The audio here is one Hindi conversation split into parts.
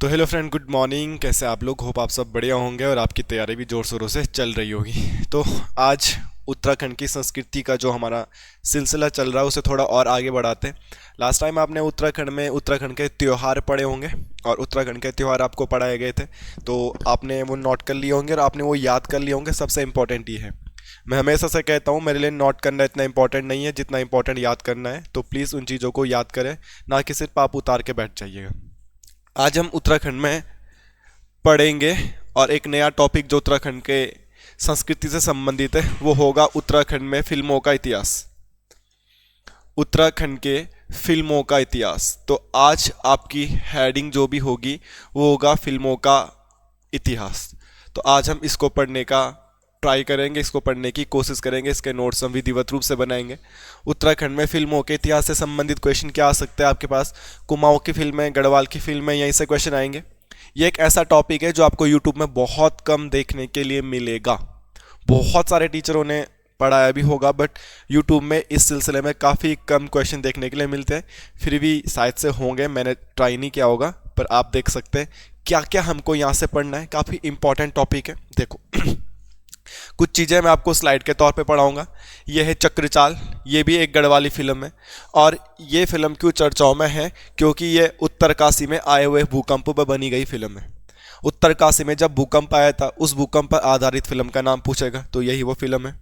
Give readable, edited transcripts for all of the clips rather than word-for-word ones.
तो हेलो फ्रेंड, गुड मॉर्निंग। कैसे आप लोग? होप आप सब बढ़िया होंगे और आपकी तैयारी भी ज़ोर शोरों से चल रही होगी। तो आज उत्तराखंड की संस्कृति का जो हमारा सिलसिला चल रहा है उसे थोड़ा और आगे बढ़ाते हैं। लास्ट टाइम आपने उत्तराखंड के त्यौहार पढ़े होंगे और उत्तराखंड के त्यौहार आपको पढ़ाए गए थे, तो आपने वो नोट कर लिए होंगे और आपने वो याद कर लिए होंगे। सबसे इम्पोर्टेंट ये है, मैं हमेशा से कहता हूँ मेरे लिए नोट करना इतना इंपॉर्टेंट नहीं है जितना इंपॉर्टेंट याद करना है। तो प्लीज़ उन चीज़ों को याद करें, ना कि सिर्फ आप उतार के बैठ जाइएगा। आज हम उत्तराखंड में पढ़ेंगे और एक नया टॉपिक जो उत्तराखंड के संस्कृति से संबंधित है वो होगा उत्तराखंड में फिल्मों का इतिहास। उत्तराखंड के फिल्मों का इतिहास। तो आज आपकी हेडिंग जो भी होगी वो होगा फिल्मों का इतिहास। तो आज हम इसको पढ़ने का ट्राई करेंगे, इसको पढ़ने की कोशिश करेंगे, इसके नोट्स हम विधिवत रूप से बनाएंगे। उत्तराखंड में फिल्मों के इतिहास से संबंधित क्वेश्चन क्या आ सकते हैं आपके पास? कुमाऊं की फिल्में, गढ़वाल की फिल्में, यहीं से क्वेश्चन आएंगे। ये एक ऐसा टॉपिक है जो आपको यूट्यूब में बहुत कम देखने के लिए मिलेगा। बहुत सारे टीचरों ने पढ़ाया भी होगा बट यूट्यूब में इस सिलसिले में काफ़ी कम क्वेश्चन देखने के लिए मिलते हैं। फिर भी शायद से होंगे, मैंने ट्राई नहीं किया होगा, पर आप देख सकते हैं क्या क्या हमको यहाँ से पढ़ना है। काफ़ी इंपॉर्टेंट टॉपिक है। देखो कुछ चीज़ें मैं आपको स्लाइड के तौर पे पढ़ाऊंगा। ये है चक्रचाल, ये भी एक गढ़वाली फिल्म है और ये फिल्म क्यों चर्चाओं में है? क्योंकि ये उत्तरकाशी में आए हुए भूकंप पर बनी गई फिल्म है। उत्तरकाशी में जब भूकंप आया था उस भूकंप पर आधारित फिल्म का नाम पूछेगा तो यही वो फिल्म है।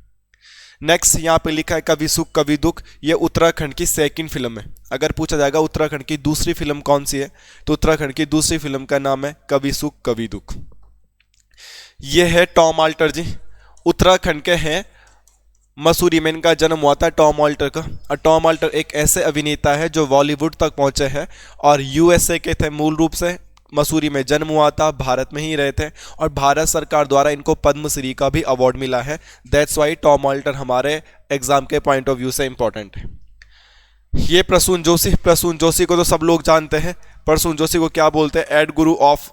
नेक्स्ट यहाँ पे लिखा है कभी सुख कभी दुख, ये उत्तराखंड की सेकंड फिल्म है। अगर पूछा जाएगा उत्तराखंड की दूसरी फिल्म कौन सी है तो उत्तराखंड की दूसरी फिल्म का नाम है कभी सुख कभी दुख। ये है टॉम ऑल्टर जी, उत्तराखंड के हैं। मसूरी में इनका जन्म हुआ था टॉम ऑल्टर का। और टॉम ऑल्टर एक ऐसे अभिनेता है जो बॉलीवुड तक पहुंचे हैं और यूएसए के थे मूल रूप से। मसूरी में जन्म हुआ था, भारत में ही रहे थे और भारत सरकार द्वारा इनको पद्मश्री का भी अवार्ड मिला है। दैट्स वाई टॉम ऑल्टर हमारे एग्जाम के पॉइंट ऑफ व्यू से इंपॉर्टेंट है। ये प्रसून जोशी, प्रसून जोशी को तो सब लोग जानते हैं। प्रसून जोशी को क्या बोलते हैं? एड गुरु ऑफ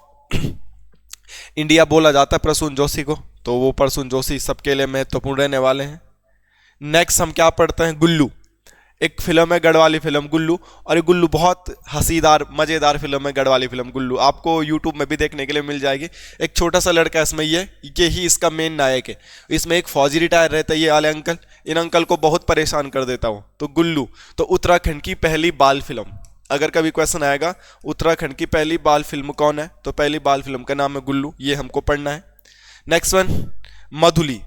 इंडिया बोला जाता है प्रसून जोशी को। तो वो प्रसून जोशी सबके लिए महत्वपूर्ण रहने वाले हैं। नेक्स्ट हम क्या पढ़ते हैं? गुल्लू, एक फिल्म है गढ़वाली फिल्म गुल्लू। और ये गुल्लू बहुत हंसीदार मज़ेदार फिल्म है, गढ़वाली फिल्म गुल्लू। आपको यूट्यूब में भी देखने के लिए मिल जाएगी। एक छोटा सा लड़का इसमें ये ही इसका मेन नायक है। इसमें एक फौजी रिटायर रहता है, ये वाले अंकल। इन अंकल को बहुत परेशान कर देता हूँ। तो गुल्लू तो उत्तराखंड की पहली बाल फिल्म। अगर कभी क्वेश्चन आएगा उत्तराखंड की पहली बाल फिल्म कौन है तो पहली बाल फिल्म का नाम है गुल्लू, ये हमको पढ़ना है। Next one Madhuli.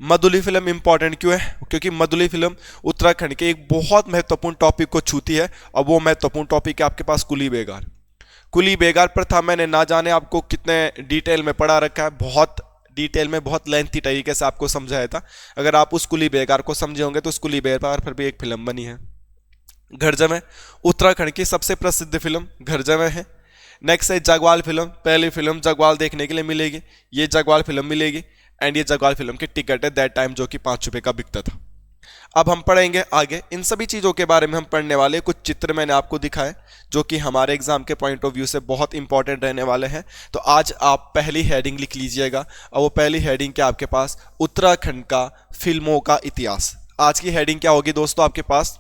Madhuli film important क्यों है? क्योंकि मधुली फिल्म उत्तराखंड के एक बहुत महत्वपूर्ण टॉपिक को छूती है और वो महत्वपूर्ण टॉपिक है आपके पास कुली बेगार। कुली बेगार प्रथा मैंने ना जाने आपको कितने डिटेल में पढ़ा रखा है, बहुत डिटेल में, बहुत लेंथी तरीके से आपको समझाया था। अगर आप उस कुली बेगार को समझे होंगे तो उस कुली बेगार पर भी एक फिल्म बनी है। घरजमे, उत्तराखंड की सबसे प्रसिद्ध फिल्म घरजमे है। नेक्स्ट है जगवाल फिल्म, पहली फिल्म जगवाल देखने के लिए मिलेगी, ये जगवाल फिल्म मिलेगी। एंड ये जगवाल फिल्म की टिकट है दैट टाइम जो कि 5 रुपये का बिकता था। अब हम पढ़ेंगे आगे, इन सभी चीज़ों के बारे में हम पढ़ने वाले। कुछ चित्र मैंने आपको दिखाए जो कि हमारे एग्जाम के पॉइंट ऑफ व्यू से बहुत इंपॉर्टेंट रहने वाले हैं। तो आज आप पहली हेडिंग लिख लीजिएगा और वो पहली हेडिंग क्या आपके पास? उत्तराखंड का फिल्मों का इतिहास। आज की हेडिंग क्या होगी दोस्तों आपके पास?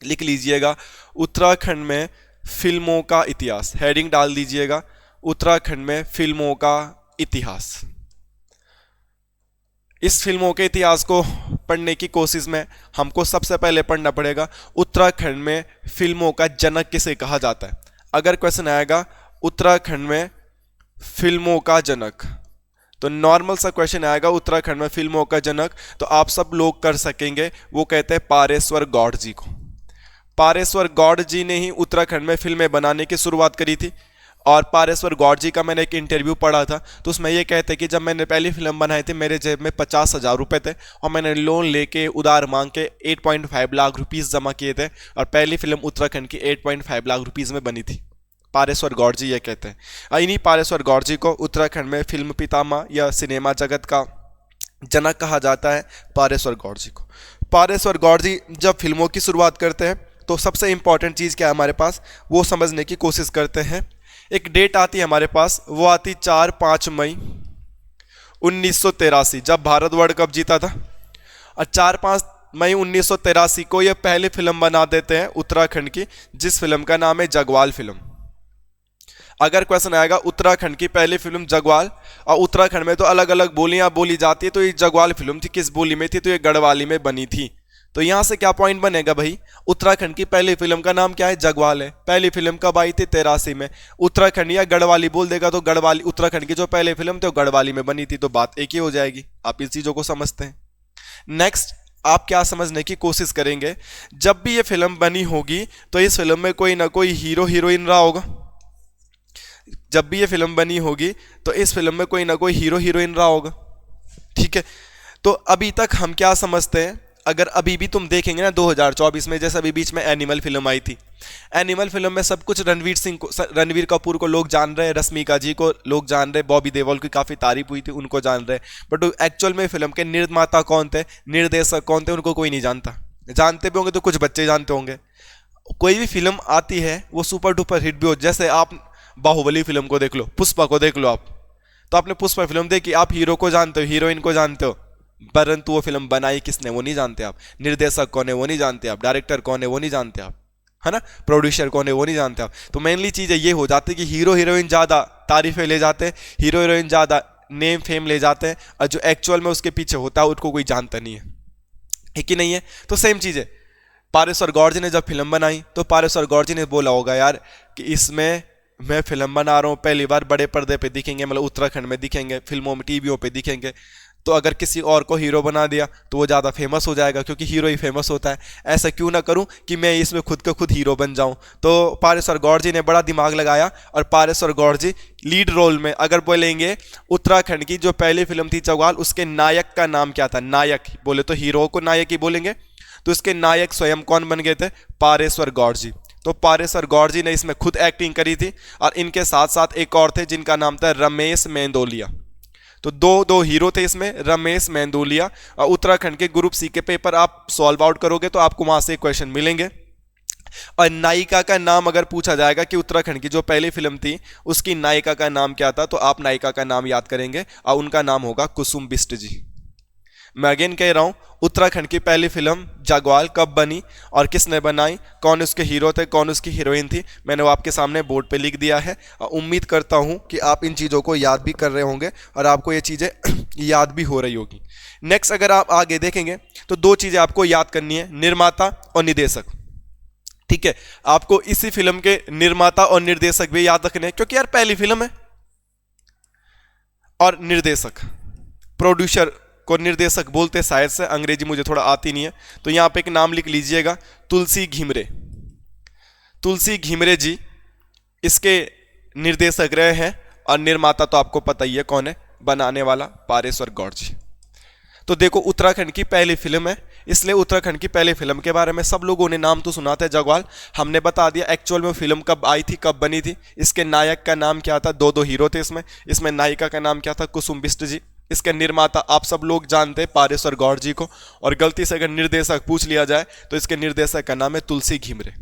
लिख लीजिएगा उत्तराखंड में फिल्मों का इतिहास। हेडिंग डाल दीजिएगा उत्तराखंड में फिल्मों का इतिहास। इस फिल्मों के इतिहास को पढ़ने की कोशिश में हमको सबसे पहले पढ़ना पड़ेगा उत्तराखंड में फिल्मों का जनक किसे कहा जाता है। अगर क्वेश्चन आएगा उत्तराखंड में फिल्मों का जनक, तो नॉर्मल सा क्वेश्चन आएगा उत्तराखंड में फिल्मों का जनक, तो आप सब लोग कर सकेंगे। वो कहते हैं पारेश्वर गौड़ जी को। पारेश्वर गौड़ जी ने ही उत्तराखंड में फिल्में बनाने की शुरुआत करी थी। और पारेश्वर गौड़ जी का मैंने एक इंटरव्यू पढ़ा था तो उसमें ये कहते हैं कि जब मैंने पहली फिल्म बनाई थी मेरे जेब में 50,000 रुपये थे और मैंने लोन लेके उधार मांग के 8.5 लाख रुपीस जमा किए थे और पहली फिल्म उत्तराखंड की 8.5 लाख रुपीस में बनी थी। पारेश्वर गौड़ जी ये कहते हैं। इन्हीं पारेश्वर गौड़ जी को उत्तराखंड में फिल्म पितामह या सिनेमा जगत का जनक कहा जाता है, पारेश्वर गौड़ जी को। पारेश्वर गौड़ जी जब फिल्मों की शुरुआत करते हैं तो सबसे इंपॉर्टेंट चीज़ क्या है हमारे पास वो समझने की कोशिश करते हैं। एक डेट आती है हमारे पास, वो आती 4-5 मई 1983 जब भारत वर्ल्ड कप जीता था। और 4-5 मई 1983 को ये पहली फिल्म बना देते हैं उत्तराखंड की, जिस फिल्म का नाम है जगवाल फिल्म। अगर क्वेश्चन आएगा उत्तराखंड की पहली फिल्म जगवाल, और उत्तराखंड में तो अलग अलग बोलियां बोली जाती है, तो ये जगवाल फिल्म थी किस बोली में थी, तो ये गढ़वाली में बनी थी। तो यहां से क्या पॉइंट बनेगा भाई, उत्तराखंड की पहली फिल्म का नाम क्या है, जगवाल है। पहली फिल्म कब आई थी, 83 में। उत्तराखंड या गढ़वाली बोल देगा तो गढ़वाली, उत्तराखंड की जो पहली फिल्म थी वो गढ़वाली में बनी थी, तो बात एक ही हो जाएगी। आप इन चीजों को समझते हैं। नेक्स्ट, आप क्या समझने की कोशिश करेंगे, जब भी ये फिल्म बनी होगी तो इस फिल्म में कोई ना कोई हीरो हीरोइन रहा होगा। जब भी ये फिल्म बनी होगी तो इस फिल्म में कोई ना कोई हीरो हीरोइन रहा होगा, ठीक है। तो अभी तक हम क्या समझते हैं, अगर अभी भी तुम देखेंगे ना 2024 में, जैसे अभी बीच में एनिमल फिल्म आई थी, एनिमल फिल्म में सब कुछ रणवीर कपूर को लोग जान रहे हैं, रश्मिका जी को लोग जान रहे हैं, बॉबी देओल की काफ़ी तारीफ हुई थी, उनको जान रहे हैं। बट एक्चुअल में फिल्म के निर्माता कौन थे, निर्देशक कौन थे, उनको कोई नहीं जानता। जानते भी होंगे तो कुछ बच्चे जानते होंगे। कोई भी फिल्म आती है वो सुपर डुपर हिट भी हो, जैसे आप बाहुबली फिल्म को देख लो, पुष्पा को देख लो आप, तो आपने पुष्पा फिल्म देखी, आप हीरो को जानते हो, हीरोइन को जानते हो, परंतु वो फिल्म बनाई किसने वो नहीं जानते आप, निर्देशक कौन है वो नहीं जानते आप, डायरेक्टर कौन है वो नहीं जानते आप, है ना, प्रोड्यूसर कौन है वो नहीं जानते आप। तो मेनली चीज़ ये हो जाती है कि हीरो हीरोइन ज़्यादा तारीफें ले जाते हैं, हीरो हीरोइन ज़्यादा नेम फेम ले जाते हैं, और जो एक्चुअल में उसके पीछे होता है उसको कोई जानता नहीं है कि नहीं है। तो सेम चीज़ है, पारेश्वर गौर जी ने जब फिल्म बनाई तो पारेश्वर गौर जी ने बोला होगा यार कि इसमें मैं फिल्म बना रहा हूँ, पहली बार बड़े पर्दे पे दिखेंगे, मतलब उत्तराखंड में दिखेंगे, फिल्मों में टीवियों पे दिखेंगे, तो अगर किसी और को हीरो बना दिया तो वो ज़्यादा फेमस हो जाएगा, क्योंकि हीरो ही फेमस होता है। ऐसा क्यों ना करूं कि मैं इसमें खुद को खुद हीरो बन जाऊं। तो पारेश्वर गौर जी ने बड़ा दिमाग लगाया, और पारेश्वर गौर जी लीड रोल में, अगर बोलेंगे उत्तराखंड की जो पहली फिल्म थी जगवाल, उसके नायक का नाम क्या था, नायक बोले तो हीरो को नायक ही बोलेंगे, तो इसके नायक स्वयं कौन बन गए थे, पारेश्वर गौर जी। तो पारेश्वर गौर जी ने इसमें खुद एक्टिंग करी थी, और इनके साथ साथ एक और थे जिनका नाम था रमेश मेंदोलिया। तो दो हीरो थे इसमें, रमेश मेंदोलिया। और उत्तराखंड के ग्रुप सी के पेपर आप सॉल्व आउट करोगे तो आपको वहां से क्वेश्चन मिलेंगे। और नायिका का नाम अगर पूछा जाएगा कि उत्तराखंड की जो पहली फिल्म थी उसकी नायिका का नाम क्या था, तो आप नायिका का नाम याद करेंगे, और उनका नाम होगा कुसुम बिष्ट जी। मैं अगेन कह रहा हूं, उत्तराखंड की पहली फिल्म जगवाल कब बनी और किसने बनाई, कौन उसके हीरो थे, कौन उसकी हीरोइन थी, मैंने वो आपके सामने बोर्ड पे लिख दिया है। और उम्मीद करता हूं कि आप इन चीज़ों को याद भी कर रहे होंगे और आपको ये चीज़ें याद भी हो रही होगी। नेक्स्ट, अगर आप आगे देखेंगे तो दो चीज़ें आपको याद करनी है, निर्माता और निर्देशक। ठीक है, आपको इसी फिल्म के निर्माता और निर्देशक भी याद रखने हैं, क्योंकि यार पहली फिल्म है। और निर्देशक, प्रोड्यूसर को निर्देशक बोलते शायद से, अंग्रेजी मुझे थोड़ा आती नहीं है, तो यहां पे एक नाम लिख लीजिएगा, तुलसी घिमरे। तुलसी घिमरे जी इसके निर्देशक रहे हैं, और निर्माता तो आपको पता ही है कौन है, बनाने वाला पारेश्वर गौर जी। तो देखो, उत्तराखंड की पहली फिल्म है, इसलिए उत्तराखंड की पहली फिल्म के बारे में सब लोगों ने नाम तो सुना था, जगवाल। हमने बता दिया एक्चुअल में फिल्म कब आई थी, कब बनी थी, इसके नायक का नाम क्या था, दो हीरो थे इसमें नायिका का नाम क्या था, कुसुम बिष्ट जी। इसके निर्माता आप सब लोग जानते हैं पारेश्वर गौर जी को, और गलती से अगर निर्देशक पूछ लिया जाए तो इसके निर्देशक का नाम है तुलसी घिमरे।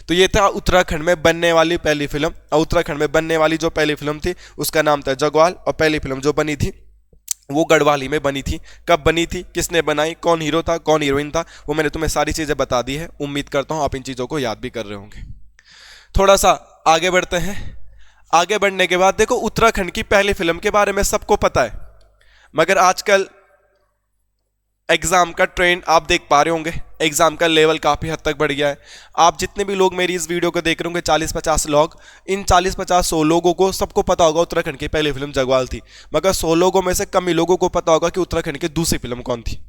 तो ये था उत्तराखंड में बनने वाली पहली फिल्म, और उत्तराखंड में बनने वाली जो पहली फिल्म थी उसका नाम था जगवाल, और पहली फिल्म जो बनी थी वो गढ़वाली में बनी थी। कब बनी थी, किसने बनाई, कौन हीरो था, कौन हीरोइन था, वो मैंने तुम्हें सारी चीज़ें बता दी है। उम्मीद करता हूँ आप इन चीज़ों को याद भी कर रहे होंगे। थोड़ा सा आगे बढ़ते हैं। आगे बढ़ने के बाद देखो, उत्तराखंड की पहली फिल्म के बारे में सबको पता है, मगर आजकल एग्जाम का ट्रेंड आप देख पा रहे होंगे, एग्जाम का लेवल काफ़ी हद तक बढ़ गया है। आप जितने भी लोग मेरी इस वीडियो को देख रहे होंगे, 40-50 लोग, इन 40-50-100 लोगों को सबको पता होगा उत्तराखंड की पहली फिल्म जगवाल थी, मगर 100 लोगों में से कम ही लोगों को पता होगा कि उत्तराखंड की दूसरी फिल्म कौन थी।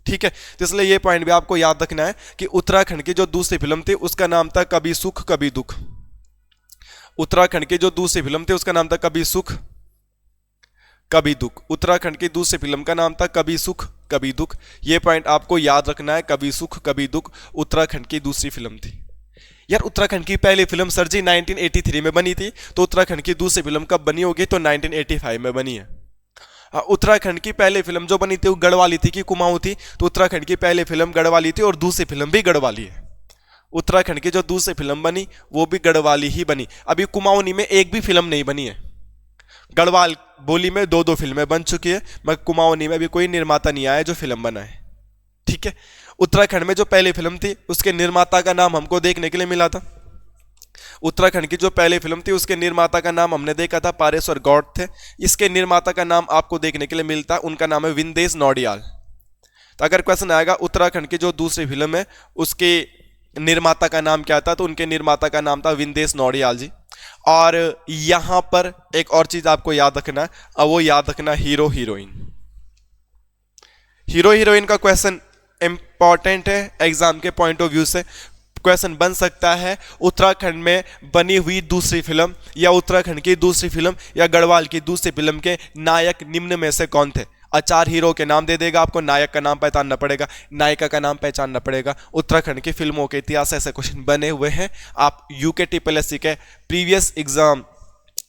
ठीक है, तो इसलिए ये पॉइंट भी आपको याद रखना है कि उत्तराखंड की जो दूसरी फिल्म थी उसका नाम था कभी सुख कभी दुख। उत्तराखंड की जो दूसरी फिल्म थी उसका नाम था कभी सुख कभी दुख। उत्तराखंड की दूसरी फिल्म का नाम था कभी सुख कभी दुख। ये पॉइंट आपको याद रखना है, कभी सुख कभी दुख उत्तराखंड की दूसरी फिल्म थी। यार उत्तराखंड की पहली फिल्म सर जी 1983 में बनी थी, तो उत्तराखंड की दूसरी फिल्म कब बनी होगी, तो 1985 में बनी है। उत्तराखंड की पहली फिल्म जो बनी थी वो गढ़वाली थी कि कुमाऊं थी, तो उत्तराखंड की पहली फिल्म गढ़वाली थी और दूसरी फिल्म भी गढ़वाली है। उत्तराखंड की जो दूसरी फिल्म बनी वो भी गढ़वाली ही बनी। अभी कुमाऊनी में एक भी फिल्म नहीं बनी है। गढ़वाल बोली में दो फिल्में बन चुकी है, मगर कुमाऊनी में भी कोई निर्माता नहीं आया जो फिल्म बनाए। ठीक है, उत्तराखंड में जो पहली फिल्म थी उसके निर्माता का नाम हमको देखने के लिए मिला था, उत्तराखंड की जो पहली फिल्म थी उसके निर्माता का नाम हमने देखा था पारेश्वर गौड़ थे। इसके निर्माता का नाम आपको देखने के लिए मिलता है, उनका नाम है विंदेश नौडियाल। तो अगर क्वेश्चन आएगा उत्तराखंड की जो दूसरी फिल्म है उसके निर्माता का नाम क्या था, तो उनके निर्माता का नाम था विंदेश नौडियाल जी। और यहां पर एक और चीज आपको याद रखना है, और वो याद रखना हीरो हीरोइन। हीरो हीरोइन का क्वेश्चन इंपॉर्टेंट है एग्जाम के पॉइंट ऑफ व्यू से। क्वेश्चन बन सकता है उत्तराखंड में बनी हुई दूसरी फिल्म, या उत्तराखंड की दूसरी फिल्म, या गढ़वाल की दूसरी फिल्म के नायक निम्न में से कौन थे। और 4 हीरो के नाम दे देगा, आपको नायक का नाम पहचानना पड़ेगा, नायिका का नाम पहचानना पड़ेगा। उत्तराखंड की फिल्मों के इतिहास ऐसे क्वेश्चन बने हुए हैं। आप UKTPLSC के प्रीवियस एग्जाम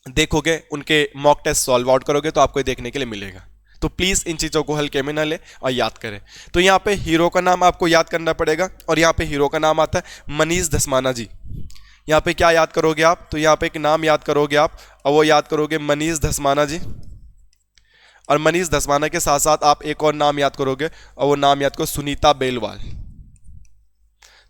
देखोगे, उनके मॉक टेस्ट सॉल्व आउट करोगे तो आपको देखने के लिए मिलेगा। तो प्लीज इन चीजों को हल्के में ना ले और याद करें। तो यहाँ पे हीरो का नाम आपको याद करना पड़ेगा, और यहाँ पे हीरो का नाम आता है मनीष धस्माना जी। यहाँ पे क्या याद करोगे आप, तो यहाँ पे एक नाम याद करोगे आप, और वो याद करोगे मनीष धस्माना जी। और मनीष धस्माना के साथ साथ आप एक और नाम याद करोगे, और वो नाम याद करो सुनीता बेलवाल।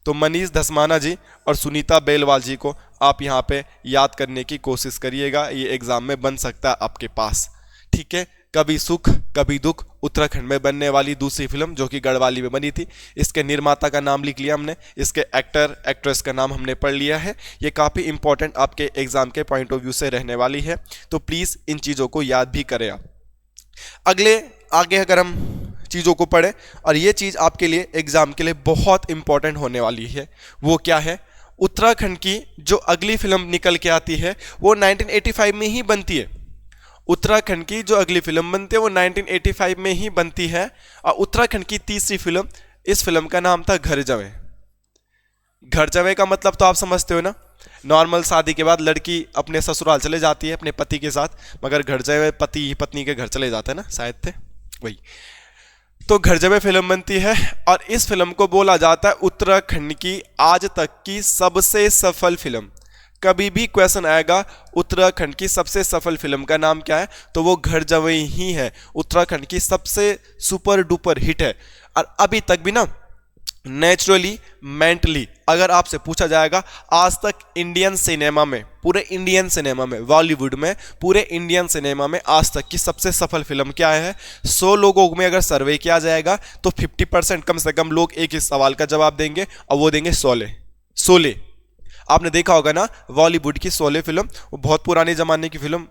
तो मनीष धस्माना जी और सुनीता बेलवाल जी को आप यहाँ पे याद करने की कोशिश करिएगा, ये एग्जाम में बन सकता है आपके पास। ठीक है, कभी सुख कभी दुख उत्तराखंड में बनने वाली दूसरी फिल्म जो कि गढ़वाली में बनी थी। इसके निर्माता का नाम लिख लिया हमने, इसके एक्टर एक्ट्रेस का नाम हमने पढ़ लिया है। ये काफ़ी इंपॉर्टेंट आपके एग्जाम के पॉइंट ऑफ व्यू से रहने वाली है, तो प्लीज़ इन चीज़ों को याद भी करें आप। आगे अगर हम चीज़ों को पढ़ें, और ये चीज़ आपके लिए एग्जाम के लिए बहुत इंपॉर्टेंट होने वाली है, वो क्या है, उत्तराखंड की जो अगली फिल्म निकल के आती है वो 1985 में ही बनती है। उत्तराखंड की जो अगली फिल्म बनती है वो 1985 में ही बनती है। और उत्तराखंड की तीसरी फिल्म, इस फिल्म का नाम था घर जवें। घर जवें का मतलब तो आप समझते हो ना, नॉर्मल शादी के बाद लड़की अपने ससुराल चले जाती है अपने पति के साथ, मगर घर जवें पति पत्नी के घर चले जाते हैं ना, शायद थे वही। तो घर जवें फिल्म बनती है, और इस फिल्म को बोला जाता है उत्तराखंड की आज तक की सबसे सफल फिल्म। कभी भी क्वेश्चन आएगा उत्तराखंड की सबसे सफल फिल्म का नाम क्या है, तो वो घर जवें ही है। उत्तराखंड की सबसे सुपर डुपर हिट है। और अभी तक भी ना नेचुरली मेंटली अगर आपसे पूछा जाएगा आज तक इंडियन सिनेमा में, पूरे इंडियन सिनेमा में, बॉलीवुड में, पूरे इंडियन सिनेमा में आज तक की सबसे सफल फिल्म क्या है, 100 लोगों में अगर सर्वे किया जाएगा तो 50% कम से कम लोग एक ही सवाल का जवाब देंगे, और वो देंगे शोले। आपने देखा होगा ना बॉलीवुड की शोले फिल्म, वो बहुत पुराने जमाने की फिल्म,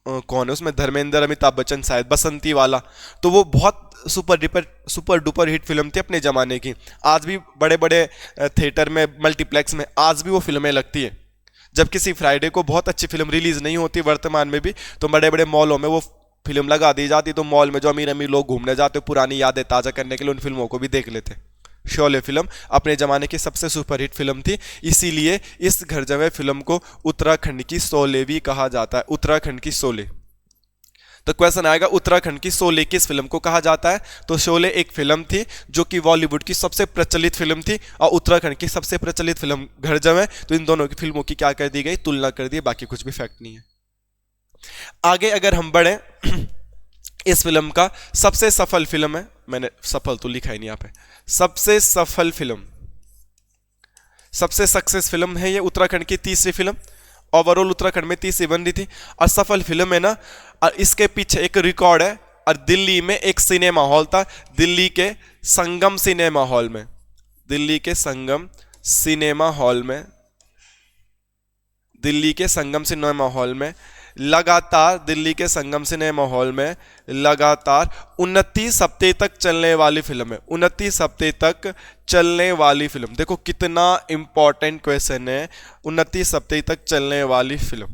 कौन है उसमें, धर्मेंद्र, अमिताभ बच्चन, शायद बसंती वाला। तो वो बहुत सुपर डुपर हिट फिल्म थी अपने ज़माने की। आज भी बड़े बड़े थिएटर में, मल्टीप्लेक्स में आज भी वो फिल्में लगती है। जब किसी फ्राइडे को बहुत अच्छी फिल्म रिलीज नहीं होती वर्तमान में भी, तो बड़े बड़े मॉलों में वो फिल्म लगा दी जाती, तो मॉल में जो अमीर अमीर लोग घूमने जाते पुरानी यादें ताज़ा करने के लिए उन फिल्मों को भी देख लेते। शोले फिल्म अपने ज़माने की सबसे सुपरहिट फिल्म थी, इसीलिए इस घर जवें फिल्म को उत्तराखंड की शोले भी कहा जाता है, उत्तराखंड की शोले। तो क्वेश्चन आएगा उत्तराखंड की शोले किस फिल्म को कहा जाता है, तो शोले एक फिल्म थी जो कि बॉलीवुड की सबसे प्रचलित फिल्म थी, और उत्तराखंड की सबसे प्रचलित फिल्म घर जवें। तो इन दोनों की फिल्मों की क्या कर दी गई, तुलना कर दी, बाकी कुछ भी फैक्ट नहीं है। आगे अगर हम बढ़े, इस फिल्म का सबसे सफल फिल्म है, मैंने सफल तो लिखा ही नहीं यहाँ पे, सबसे सफल फिल्म, सबसे सक्सेस फिल्म है ये उत्तराखंड की तीसरी फिल्म। ओवरऑल उत्तराखंड में तीसरी बन रही थी, और सफल फिल्म है ना। और इसके पीछे एक रिकॉर्ड है, और दिल्ली में एक सिनेमा हॉल था, दिल्ली के संगम सिनेमा हॉल में, दिल्ली के संगम सिनेमा हॉल में, दिल्ली के संगम सिनेमा हॉल में लगातार, दिल्ली के संगम सिनेमा हॉल में लगातार 29 हफ्ते तक चलने वाली फिल्म है। 29 हफ्ते तक चलने वाली फिल्म, देखो कितना इंपॉर्टेंट क्वेश्चन है, 29 हफ्ते तक चलने वाली फिल्म।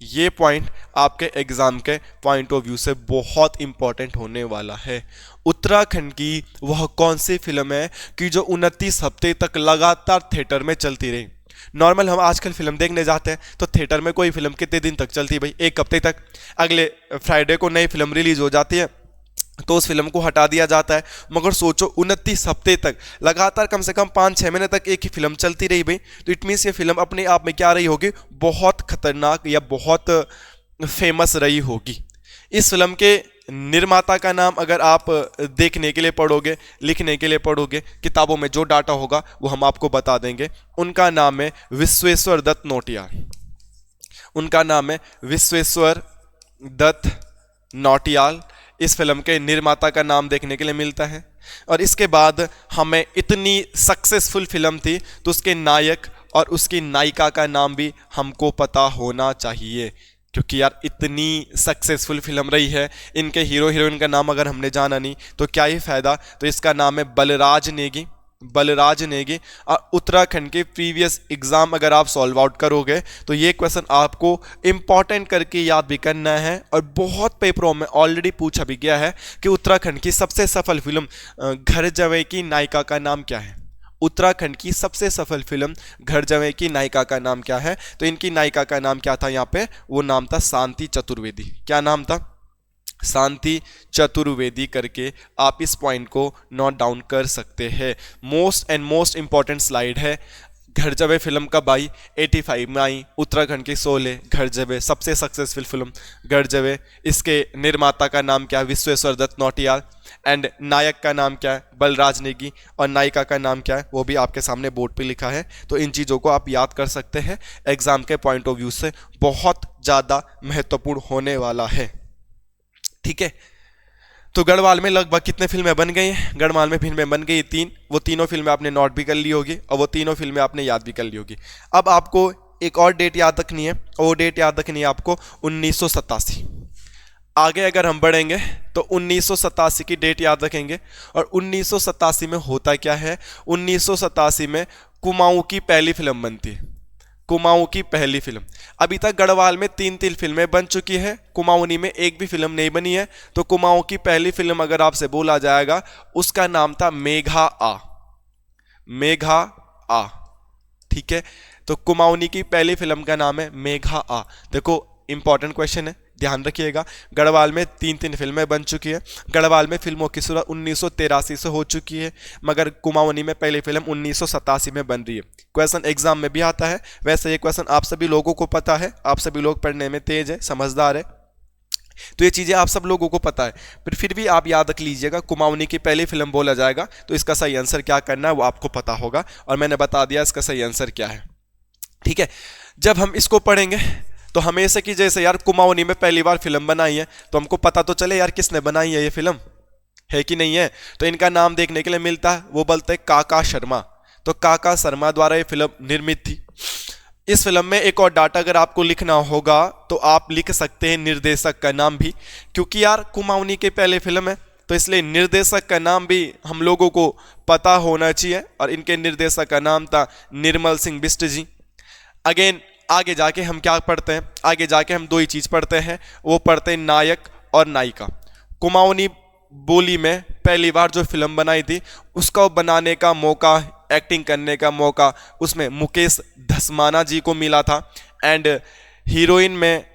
ये पॉइंट आपके एग्जाम के पॉइंट ऑफ व्यू से बहुत इंपॉर्टेंट होने वाला है। उत्तराखंड की वह कौन सी फिल्म है कि जो 29 हफ्ते तक लगातार थिएटर में चलती रही। नॉर्मल हम आजकल फिल्म देखने जाते हैं तो थिएटर में कोई फिल्म कितने दिन तक चलती है भाई, 1 हफ्ते तक। अगले फ्राइडे को नई फिल्म रिलीज हो जाती है तो उस फिल्म को हटा दिया जाता है। मगर सोचो 29 हफ्ते तक लगातार कम से कम 5-6 महीने तक एक ही फिल्म चलती रही भाई, तो इट मीन्स ये फिल्म अपने आप में क्या रही होगी, बहुत खतरनाक या बहुत फेमस रही होगी। इस फिल्म के निर्माता का नाम अगर आप देखने के लिए पढ़ोगे, लिखने के लिए पढ़ोगे, किताबों में जो डाटा होगा वो हम आपको बता देंगे। उनका नाम है विश्वेश्वर दत्त नौटियाल। उनका नाम है विश्वेश्वर दत्त नौटियाल। इस फिल्म के निर्माता का नाम देखने के लिए मिलता है। और इसके बाद हमें इतनी सक्सेसफुल फिल्म थी तो उसके नायक और उसकी नायिका का नाम भी हमको पता होना चाहिए, क्योंकि यार इतनी सक्सेसफुल फिल्म रही है, इनके हीरो हीरोइन का नाम अगर हमने जाना नहीं तो क्या ही फायदा। तो इसका नाम है बलराज नेगी। बलराज नेगी। और उत्तराखंड के प्रीवियस एग्जाम अगर आप सॉल्व आउट करोगे तो ये क्वेश्चन आपको इंपॉर्टेंट करके याद भी करना है, और बहुत पेपरों में ऑलरेडी पूछा भी गया है कि उत्तराखंड की सबसे सफल फिल्म घर जवे की नायिका का नाम क्या है। उत्तराखंड की सबसे सफल फिल्म घर जवे की नायिका का नाम क्या है। तो इनकी नायिका का नाम क्या था यहाँ पे, वो नाम था शांति चतुर्वेदी। क्या नाम था, शांति चतुर्वेदी करके आप इस पॉइंट को नोट डाउन कर सकते हैं। मोस्ट इंपॉर्टेंट स्लाइड है। घर जवे फिल्म कब आई, 85 में आई। उत्तराखंड की 16 घर जवे सबसे सक्सेसफुल फिल्म घर जवे। इसके निर्माता का नाम क्या है, विश्वेश्वर दत्त नौटियाल। एंड नायक का नाम क्या है, बलराज नेगी। और नायिका का नाम क्या है वो भी आपके सामने बोर्ड पे लिखा है। तो इन चीज़ों को आप याद कर सकते हैं, एग्जाम के पॉइंट ऑफ व्यू से बहुत ज़्यादा महत्वपूर्ण होने वाला है। ठीक है, तो गढ़वाल में लगभग कितने फिल्में बन गई हैं, गढ़वाल में फिल्में बन गई 3। वो तीनों फिल्में आपने नोट भी कर ली होगी और वो तीनों फिल्में आपने याद भी कर ली होगी। अब आपको एक और डेट याद रखनी है, और वो डेट याद रखनी है आपको 1987। आगे अगर हम बढ़ेंगे तो 1987 की डेट याद रखेंगे। और 1987 में होता क्या है, 1987 में कुमाऊं की पहली फिल्म बनती है। कुमाऊं की पहली फिल्म। अभी तक गढ़वाल में 3 फिल्में बन चुकी है, कुमाऊनी में एक भी फिल्म नहीं बनी है। तो कुमाऊं की पहली फिल्म अगर आपसे बोला जाएगा उसका नाम था मेघा आ। मेघा आ, ठीक है। तो कुमाऊनी की पहली फिल्म का नाम है मेघा आ। देखो इंपॉर्टेंट क्वेश्चन है, ध्यान रखिएगा। गढ़वाल में 3 फिल्में बन चुकी है। गढ़वाल में फिल्मों की शुरुआत 1983 से हो चुकी है, मगर कुमाऊनी में पहली फिल्म 1987 में बन रही है। क्वेश्चन एग्जाम में भी आता है। वैसे ये क्वेश्चन आप सभी लोगों को पता है, आप सभी लोग पढ़ने में तेज है, समझदार है, तो ये चीज़ें आप सब लोगों को पता है। फिर भी आप याद रख लीजिएगा, कुमाऊनी की पहली फिल्म बोला जाएगा तो इसका सही आंसर क्या करना है वो आपको पता होगा, और मैंने बता दिया इसका सही आंसर क्या है। ठीक है, जब हम इसको पढ़ेंगे तो हमेशा की जैसे यार कुमाऊनी में पहली बार फिल्म बनाई है तो हमको पता तो चले यार किसने बनाई है ये फिल्म, है कि नहीं है। तो इनका नाम देखने के लिए मिलता है, वो बोलते हैं काका शर्मा। तो काका शर्मा द्वारा ये फिल्म निर्मित थी। इस फिल्म में एक और डाटा अगर आपको लिखना होगा तो आप लिख सकते हैं निर्देशक का नाम भी, क्योंकि यार कुमाऊनी की पहली फिल्म है तो इसलिए निर्देशक का नाम भी हम लोगों को पता होना चाहिए। और इनके निर्देशक का नाम था निर्मल सिंह बिष्ट जी। अगेन आगे जाके हम क्या पढ़ते हैं, आगे जाके हम 2 ही चीज पढ़ते हैं, वो पढ़ते हैं नायक और नायिका। कुमाऊनी बोली में पहली बार जो फिल्म बनाई थी उसका बनाने का मौका, एक्टिंग करने का मौका उसमें मुकेश धस्माना जी को मिला था। एंड हीरोइन में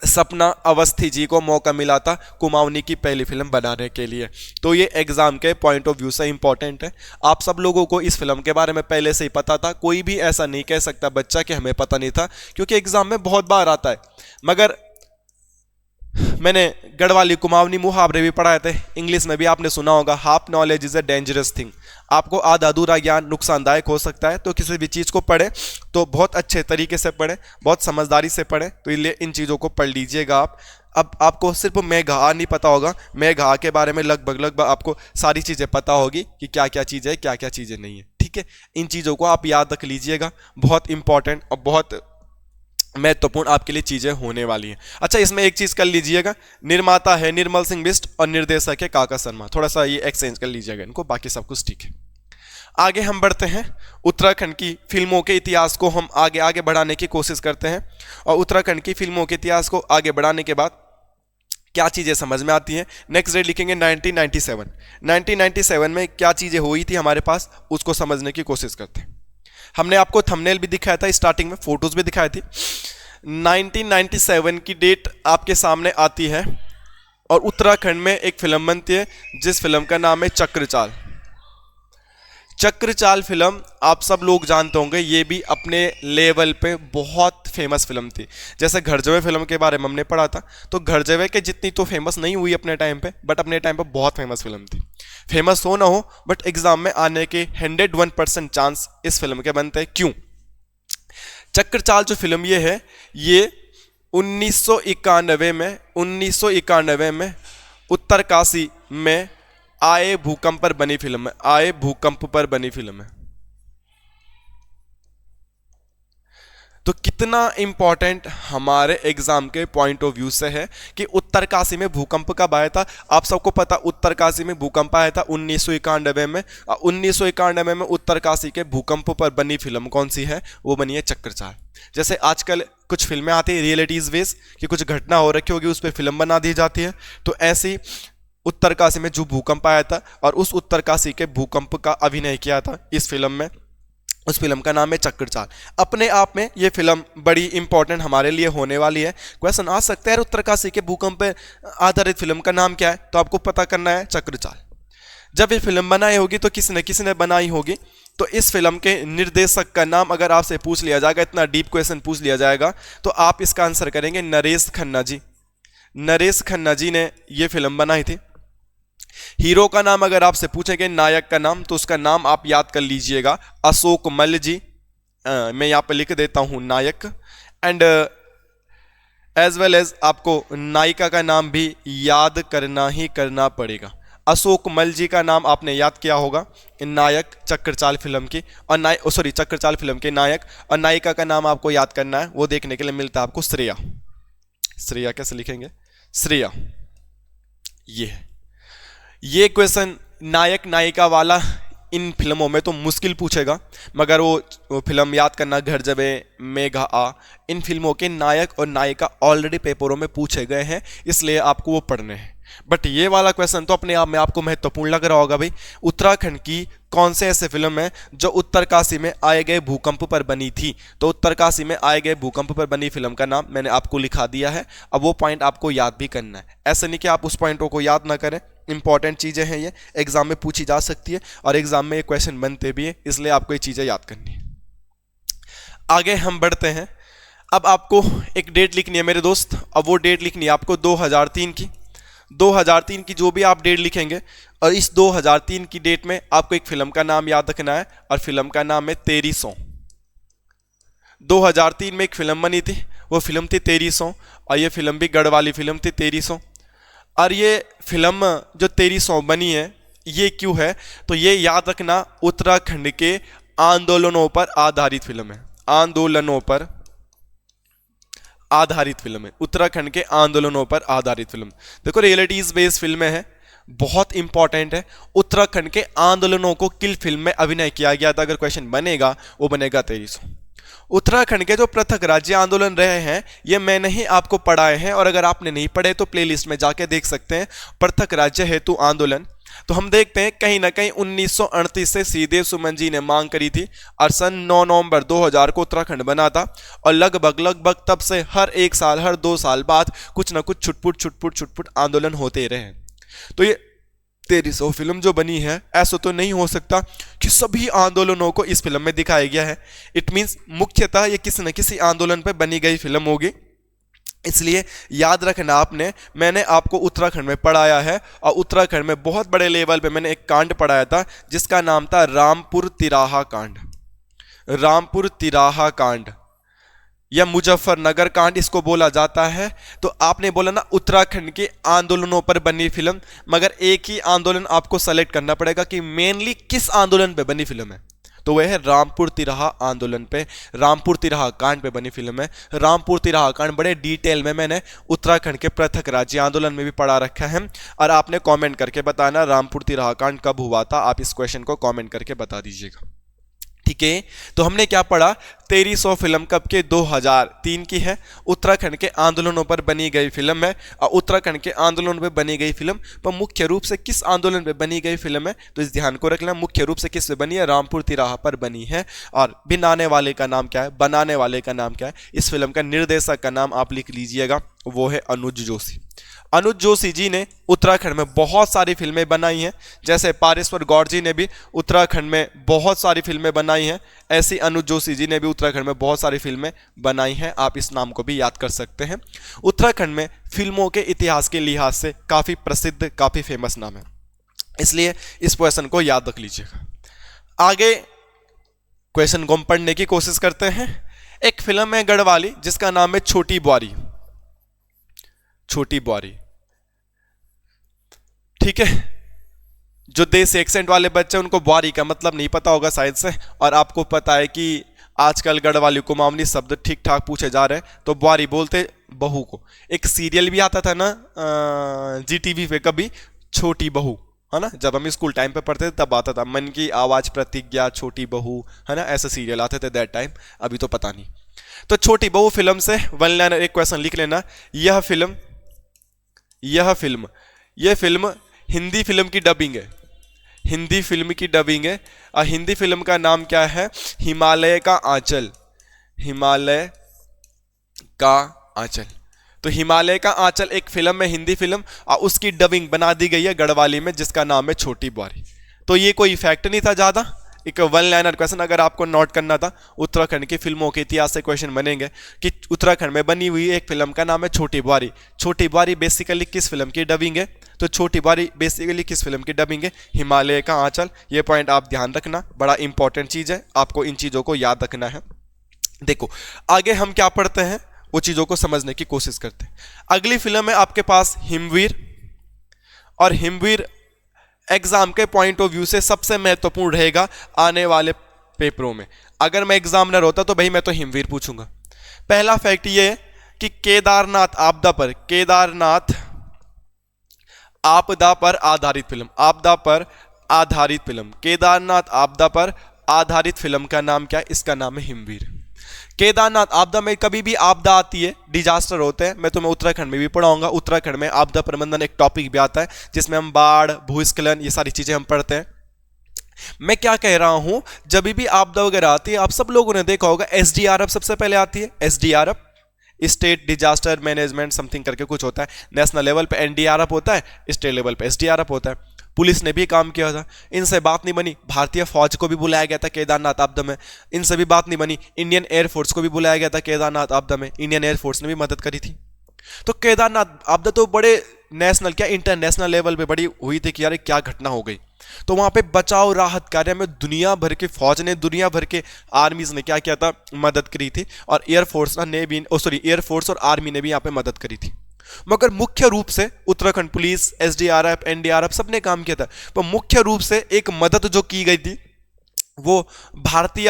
सपना अवस्थी जी को मौका मिला था कुमाऊनी की पहली फिल्म बनाने के लिए। तो ये एग्जाम के पॉइंट ऑफ व्यू से इंपॉर्टेंट है। आप सब लोगों को इस फिल्म के बारे में पहले से ही पता था, कोई भी ऐसा नहीं कह सकता बच्चा कि हमें पता नहीं था, क्योंकि एग्जाम में बहुत बार आता है। मगर मैंने गढ़वाली कुमाऊनी मुहावरे भी पढ़ाए थे, इंग्लिश में भी आपने सुना होगा, half knowledge is a dangerous thing. आपको आधा अधूरा ज्ञान नुकसानदायक हो सकता है, तो किसी भी चीज़ को पढ़े तो बहुत अच्छे तरीके से पढ़े, बहुत समझदारी से पढ़े। तो इसलिए इन चीज़ों को पढ़ लीजिएगा आप। अब आपको सिर्फ मेघा नहीं पता होगा, मेघा के बारे में लगभग आपको सारी चीज़ें पता होगी कि क्या क्या चीज़ है, क्या क्या चीज़ें नहीं है। ठीक है, इन चीज़ों को आप याद रख लीजिएगा, बहुत इंपॉर्टेंट और बहुत महत्वपूर्ण आपके लिए चीजें होने वाली हैं। अच्छा, इसमें एक चीज कर लीजिएगा, निर्माता है निर्मल सिंह बिष्ट और निर्देशक है काका शर्मा, थोड़ा सा ये एक्सचेंज कर लीजिएगा इनको, बाकी सब कुछ ठीक है। आगे हम बढ़ते हैं, उत्तराखंड की फिल्मों के इतिहास को हम आगे आगे बढ़ाने की कोशिश करते हैं। और उत्तराखंड की फिल्मों के इतिहास को आगे बढ़ाने के बाद क्या चीज़ें समझ में आती हैं, नेक्स्ट डेट लिखेंगे 1997। 1997 में क्या चीज़ें हुई थी हमारे पास, उसको समझने की कोशिश करते हैं। हमने आपको थंबनेल भी दिखाया था, स्टार्टिंग में फोटोज भी दिखाई थी। 1997 की डेट आपके सामने आती है और उत्तराखंड में एक फिल्म बनती है जिस फिल्म का नाम है चक्रचाल। चक्रचाल फिल्म आप सब लोग जानते होंगे, ये भी अपने लेवल पे बहुत फेमस फिल्म थी। जैसे घर जवे फिल्म के बारे में हमने पढ़ा था, तो घर जवे के जितनी तो फेमस नहीं हुई अपने टाइम पे, बट अपने टाइम पे बहुत फेमस फिल्म थी। फेमस हो ना हो, बट एग्जाम में आने के 101% चांस इस फिल्म के बनते हैं। क्यों? चक्रचाल जो फिल्म ये है, ये 1991 में उत्तरकाशी में आए भूकंप पर बनी फिल्म है। आए भूकंप पर बनी फिल्म है। तो कितना इंपॉर्टेंट हमारे एग्जाम के पॉइंट ऑफ व्यू से है कि उत्तरकाशी में भूकंप कब आया था। आप सबको पता उत्तरकाशी में भूकंप आया था 1991 में। 1991 में उत्तरकाशी के भूकंप पर बनी फिल्म कौन सी है? वो बनी है चक्रचाल। जैसे आजकल कुछ फिल्में आती है रियलिटीज बेस कि कुछ घटना हो रखी होगी, उस पर फिल्म बना दी जाती है। तो ऐसी उत्तरकाशी में जो भूकंप आया था और उस उत्तरकाशी के भूकंप का अभिनय किया था इस फिल्म में, उस फिल्म का नाम है चक्रचाल। अपने आप में ये फिल्म बड़ी इंपॉर्टेंट हमारे लिए होने वाली है। क्वेश्चन आ सकता है उत्तरकाशी के भूकंप पर आधारित फिल्म का नाम क्या है, तो आपको पता करना है चक्रचाल। जब ये फिल्म बनाई होगी तो किसी ने बनाई होगी। तो इस फिल्म के निर्देशक का नाम अगर आपसे पूछ लिया जाएगा, इतना डीप क्वेश्चन पूछ लिया जाएगा, तो आप इसका आंसर करेंगे नरेश खन्ना जी। नरेश खन्ना जी ने ये फिल्म बनाई थी। हीरो का नाम अगर आपसे पूछेंगे, नायक का नाम, तो उसका नाम आप याद कर लीजिएगा, अशोक मल्ल जी। मैं यहाँ पे लिख देता हूँ नायक। एंड एज वेल एज आपको नायिका का नाम भी याद करना ही करना पड़ेगा। अशोक मल्ल जी का नाम आपने याद किया होगा, नायक चक्रचाल फिल्म की, और चक्रचाल फिल्म के नायक। और नायिका का नाम आपको याद करना है, वो देखने के लिए मिलता है आपको श्रेया। श्रेया कैसे लिखेंगे? श्रेया। ये है। ये क्वेश्चन नायक नायिका वाला इन फिल्मों में तो मुश्किल पूछेगा, मगर वो फिल्म याद करना, घर जबे, मेघा आ, इन फिल्मों के नायक और नायिका ऑलरेडी पेपरों में पूछे गए हैं, इसलिए आपको वो पढ़ने हैं। बट ये वाला क्वेश्चन तो अपने आप में आपको महत्वपूर्ण लग रहा होगा भाई। उत्तराखंड की कौन से ऐसे फिल्म है जो उत्तरकाशी में आए गए भूकंप पर बनी थी? तो उत्तरकाशी में आए गए भूकंप पर बनी फिल्म का नाम मैंने आपको लिखा दिया है। अब वो पॉइंट आपको याद भी करना है। ऐसा नहीं कि आप उस पॉइंटों को याद ना करें, इंपॉर्टेंट चीज़ें हैं, ये एग्जाम में पूछी जा सकती है और एग्जाम में ये क्वेश्चन बनते भी हैं, इसलिए आपको ये चीज़ें याद करनी है। आगे हम बढ़ते हैं। अब आपको एक डेट लिखनी है मेरे दोस्त। अब वो डेट लिखनी है आपको 2003 की। 2003 की जो भी आप डेट लिखेंगे, और इस 2003 की डेट में आपको एक फिल्म का नाम याद रखना है, और फिल्म का नाम है तेरी सौ। 2003 में एक फिल्म बनी थी, वो फिल्म थी तेरी सौ, और ये फिल्म भी गढ़ वाली फिल्म थी तेरी सौ। और ये फिल्म जो तेरी सौ बनी है, ये क्यों है? तो ये याद रखना उत्तराखंड के आंदोलनों पर आधारित फिल्म है। आंदोलनों पर आधारित फिल्म है, उत्तराखंड के आंदोलनों पर आधारित फिल्म। देखो रियलिटीज बेस्ड फिल्में हैं, बहुत इंपॉर्टेंट है। उत्तराखंड के आंदोलनों को किल फिल्म में अभिनय किया गया था। अगर क्वेश्चन बनेगा वो बनेगा 2300। उत्तराखंड के जो पृथक राज्य आंदोलन रहे हैं, ये मैंने ही आपको पढ़ाए हैं, और अगर आपने नहीं पढ़े तो प्लेलिस्ट में जाके देख सकते हैं, पृथक राज्य हेतु आंदोलन। तो हम देखते हैं कहीं ना कहीं 1938 से सीधे सुमन जी ने मांग करी थी, और सन 9 नवंबर 2000 को उत्तराखंड बना था। और लगभग तब से हर 1 साल, हर 2 साल बाद कुछ ना कुछ छुटपुट आंदोलन होते रहे। तो ये 2300 फिल्म जो बनी है, ऐसा तो नहीं हो सकता कि सभी आंदोलनों को इस फिल्म में दिखाया गया है। इट मीन्स मुख्यतः ये किसी न किसी आंदोलन पर बनी गई फिल्म होगी। इसलिए याद रखना आपने, मैंने आपको उत्तराखंड में पढ़ाया है, और उत्तराखंड में बहुत बड़े लेवल पे मैंने एक कांड पढ़ाया था जिसका नाम था रामपुर तिराहा कांड। रामपुर तिराहा कांड या मुजफ्फरनगर कांड इसको बोला जाता है। तो आपने बोला ना उत्तराखंड के आंदोलनों पर बनी फिल्म, मगर एक ही आंदोलन आपको सेलेक्ट करना पड़ेगा कि मेनली किस आंदोलन पे बनी फिल्म है। तो वह है रामपुर तिराहा आंदोलन पे, रामपुर तिराहा कांड पे बनी फिल्म है। रामपुर तिराहा कांड बड़े डिटेल में मैंने उत्तराखंड के पृथक राज्य आंदोलन में भी पढ़ा रखा है, और आपने कमेंट करके बताना रामपुर तिराहा कांड कब हुआ था। आप इस क्वेश्चन को कमेंट करके बता दीजिएगा, ठीक है। तो हमने क्या पढ़ा? 1300 फिल्म कब के 2003 की है। उत्तराखंड के आंदोलनों पर बनी गई फिल्म है। और उत्तराखंड के आंदोलन पर बनी गई फिल्म पर मुख्य रूप से किस आंदोलन पर बनी गई फिल्म है, तो इस ध्यान को रख लेना, मुख्य रूप से किस पे बनी है, रामपुर तिराहा पर बनी है। और बनाने वाले का नाम क्या है, बनाने वाले का नाम क्या है, इस फिल्म का निर्देशक का नाम आप लिख लीजिएगा, वो है अनुज जोशी। अनुज जोशी जी ने उत्तराखंड में बहुत सारी फिल्में बनाई हैं, जैसे पारेश्वर गौड़ जी ने भी उत्तराखंड में बहुत सारी फिल्में बनाई हैं, ऐसी अनुज जोशी जी ने भी उत्तराखंड में बहुत सारी फिल्में बनाई हैं। आप इस नाम को भी याद कर सकते हैं। उत्तराखंड में फिल्मों के इतिहास के लिहाज से काफ़ी प्रसिद्ध, काफ़ी फेमस नाम है, इसलिए इस क्वेश्चन को याद रख लीजिएगा। आगे क्वेश्चन को हम पढ़ने की कोशिश करते हैं। एक फिल्म है गढ़वाली जिसका नाम है छोटी बुआरी। छोटी बुआरी, ठीक है। जो देसी एक्सेंट वाले बच्चे उनको बुआरी का मतलब नहीं पता होगा शायद से, और आपको पता है कि आजकल गढ़वाली को मामूली शब्द ठीक ठाक पूछे जा रहे हैं, तो बुआरी बोलते बहू को। एक सीरियल भी आता था ना GTV पे कभी, छोटी बहू, है ना, जब हम स्कूल टाइम पे पढ़ते थे तब आता था, मन की आवाज प्रतिज्ञा, छोटी बहू, है ना, ऐसे सीरियल आते थे दैट टाइम, अभी तो पता नहीं। तो छोटी बहू फिल्म से वन लाइनर एक क्वेश्चन लिख लेना। यह फिल्म हिंदी फिल्म की डबिंग है, हिंदी फिल्म की डबिंग है। और हिंदी फिल्म का नाम क्या है, हिमालय का आंचल, हिमालय का आंचल। तो हिमालय का आंचल एक फिल्म है, हिंदी फिल्म, और उसकी डबिंग बना दी गई है गढ़वाली में, जिसका नाम है छोटी बुआरी। तो ये कोई फैक्ट नहीं था ज़्यादा, एक वन लाइनर क्वेश्चन अगर आपको नोट करना था। उत्तराखंड की फिल्मों के इतिहास से क्वेश्चन बनेंगे कि उत्तराखंड में बनी हुई एक फिल्म का नाम है छोटी बुआरी। छोटी बुआरी बेसिकली किस फिल्म की डबिंग है, तो छोटी बुआरी बेसिकली किस फिल्म की डबिंग है, हिमालय का आंचल। ये पॉइंट आप ध्यान रखना, बड़ा इंपॉर्टेंट चीज़ है, आपको इन चीज़ों को याद रखना है। देखो आगे हम क्या पढ़ते हैं, वो चीज़ों को समझने की कोशिश करते हैं। अगली फिल्म है आपके पास हिमवीर, और हिमवीर एग्जाम के पॉइंट ऑफ व्यू से सबसे महत्वपूर्ण रहेगा आने वाले पेपरों में। अगर मैं एग्जामिनर होता तो भाई मैं तो हिमवीर पूछूंगा। पहला फैक्ट ये है कि केदारनाथ आपदा पर, केदारनाथ आपदा पर आधारित फिल्म, आपदा पर आधारित फिल्म, केदारनाथ आपदा पर आधारित फिल्म का नाम क्या है, इसका नाम है हिमवीर। केदारनाथ आपदा में कभी भी आपदा आती है, डिजास्टर होते हैं, मैं तुम्हें उत्तराखंड में भी पढ़ाऊंगा। उत्तराखंड में आपदा प्रबंधन एक टॉपिक भी आता है जिसमें हम बाढ़, भूस्खलन, ये सारी चीजें हम पढ़ते हैं। मैं क्या कह रहा हूं, जब भी आपदा वगैरह आती है, आप सब लोगों ने देखा होगा SDRF सबसे पहले आती है। SDRF state disaster management something करके कुछ होता है। नेशनल लेवल पे NDRF होता है, स्टेट लेवल पे SDRF होता है। पुलिस ने भी काम किया था, इनसे बात नहीं बनी। भारतीय फौज को भी बुलाया गया था केदारनाथ आपदा में, इनसे भी बात नहीं बनी। इंडियन एयरफोर्स को भी बुलाया गया था केदारनाथ आपदा में, इंडियन एयरफोर्स ने भी मदद करी थी। तो केदारनाथ आपदा तो बड़े नेशनल क्या इंटरनेशनल लेवल पे बड़ी हुई थी कि यार क्या घटना हो गई। तो वहां पे बचाव राहत कार्य में दुनिया भर के फौज ने, दुनिया भर के आर्मीज ने क्या किया था, मदद करी थी। और एयरफोर्स ने भी, एयरफोर्स और आर्मी ने भी यहाँ पे मदद करी थी। मगर मुख्य रूप से उत्तराखंड पुलिस, SDRF, NDRF सबने काम किया था। पर मुख्य रूप से एक मदद जो की गई थी वो भारतीय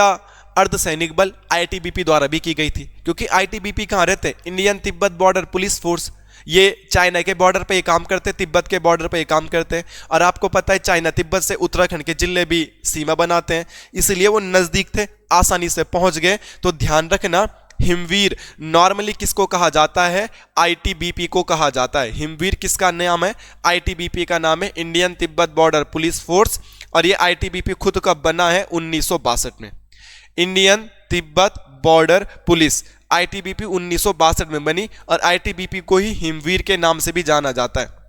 अर्धसैनिक बल ITBP द्वारा भी की गई थी। क्योंकि ITBP कहाँ रहते हैं, Indian Tibet border police force. ये चाइना के बॉर्डर पे ये काम करते हैं, तिब्बत के बॉर्डर पे ये काम करते हैं। और आपको पता है चाइना तिब्बत से उत्तराखंड के जिले भी सीमा बनाते हैं, इसलिए वो नजदीक थे, आसानी से पहुंच गए। तो ध्यान रखना, हिमवीर नॉर्मली किसको कहा जाता है, ITBP को कहा जाता है। हिमवीर किसका नाम है, ITBP का नाम है, Indian Tibet border police force. और ये ITBP खुद कब बना है, 1962 में। Indian Tibet border police ITBP 1962 में बनी, और ITBP को ही हिमवीर के नाम से भी जाना जाता है।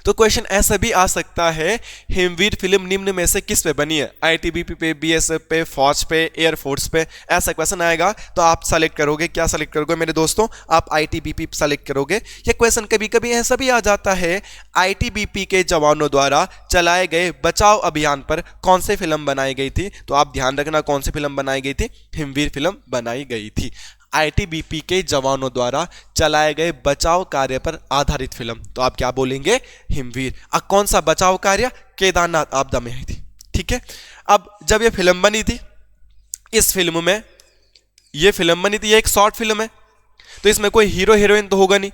तो क्वेश्चन ऐसा भी आ सकता है, हिमवीर फिल्म निम्न में से किस पे बनी है, ITBP पे, BSF पे, फौज पे, एयरफोर्स पे, ऐसा क्वेश्चन आएगा तो आप सेलेक्ट करोगे, क्या सेलेक्ट करोगे मेरे दोस्तों, आप ITBP सेलेक्ट करोगे। ये क्वेश्चन कभी कभी ऐसा भी आ जाता है, ITBP के जवानों द्वारा चलाए गए बचाव अभियान पर कौन सी फिल्म बनाई गई थी, तो आप ध्यान रखना कौन सी फिल्म बनाई गई थी, हिमवीर फिल्म बनाई गई थी। ITBP के जवानों द्वारा चलाए गए बचाव कार्य पर आधारित फिल्म, तो आप क्या बोलेंगे, हिमवीर। अब कौन सा बचाव कार्य, केदारनाथ आपदा में आई थी, ठीक है। अब जब ये फिल्म बनी थी, इस फिल्म में ये फिल्म बनी थी, ये एक शॉर्ट फिल्म है, तो इसमें कोई हीरो हीरोइन तो होगा नहीं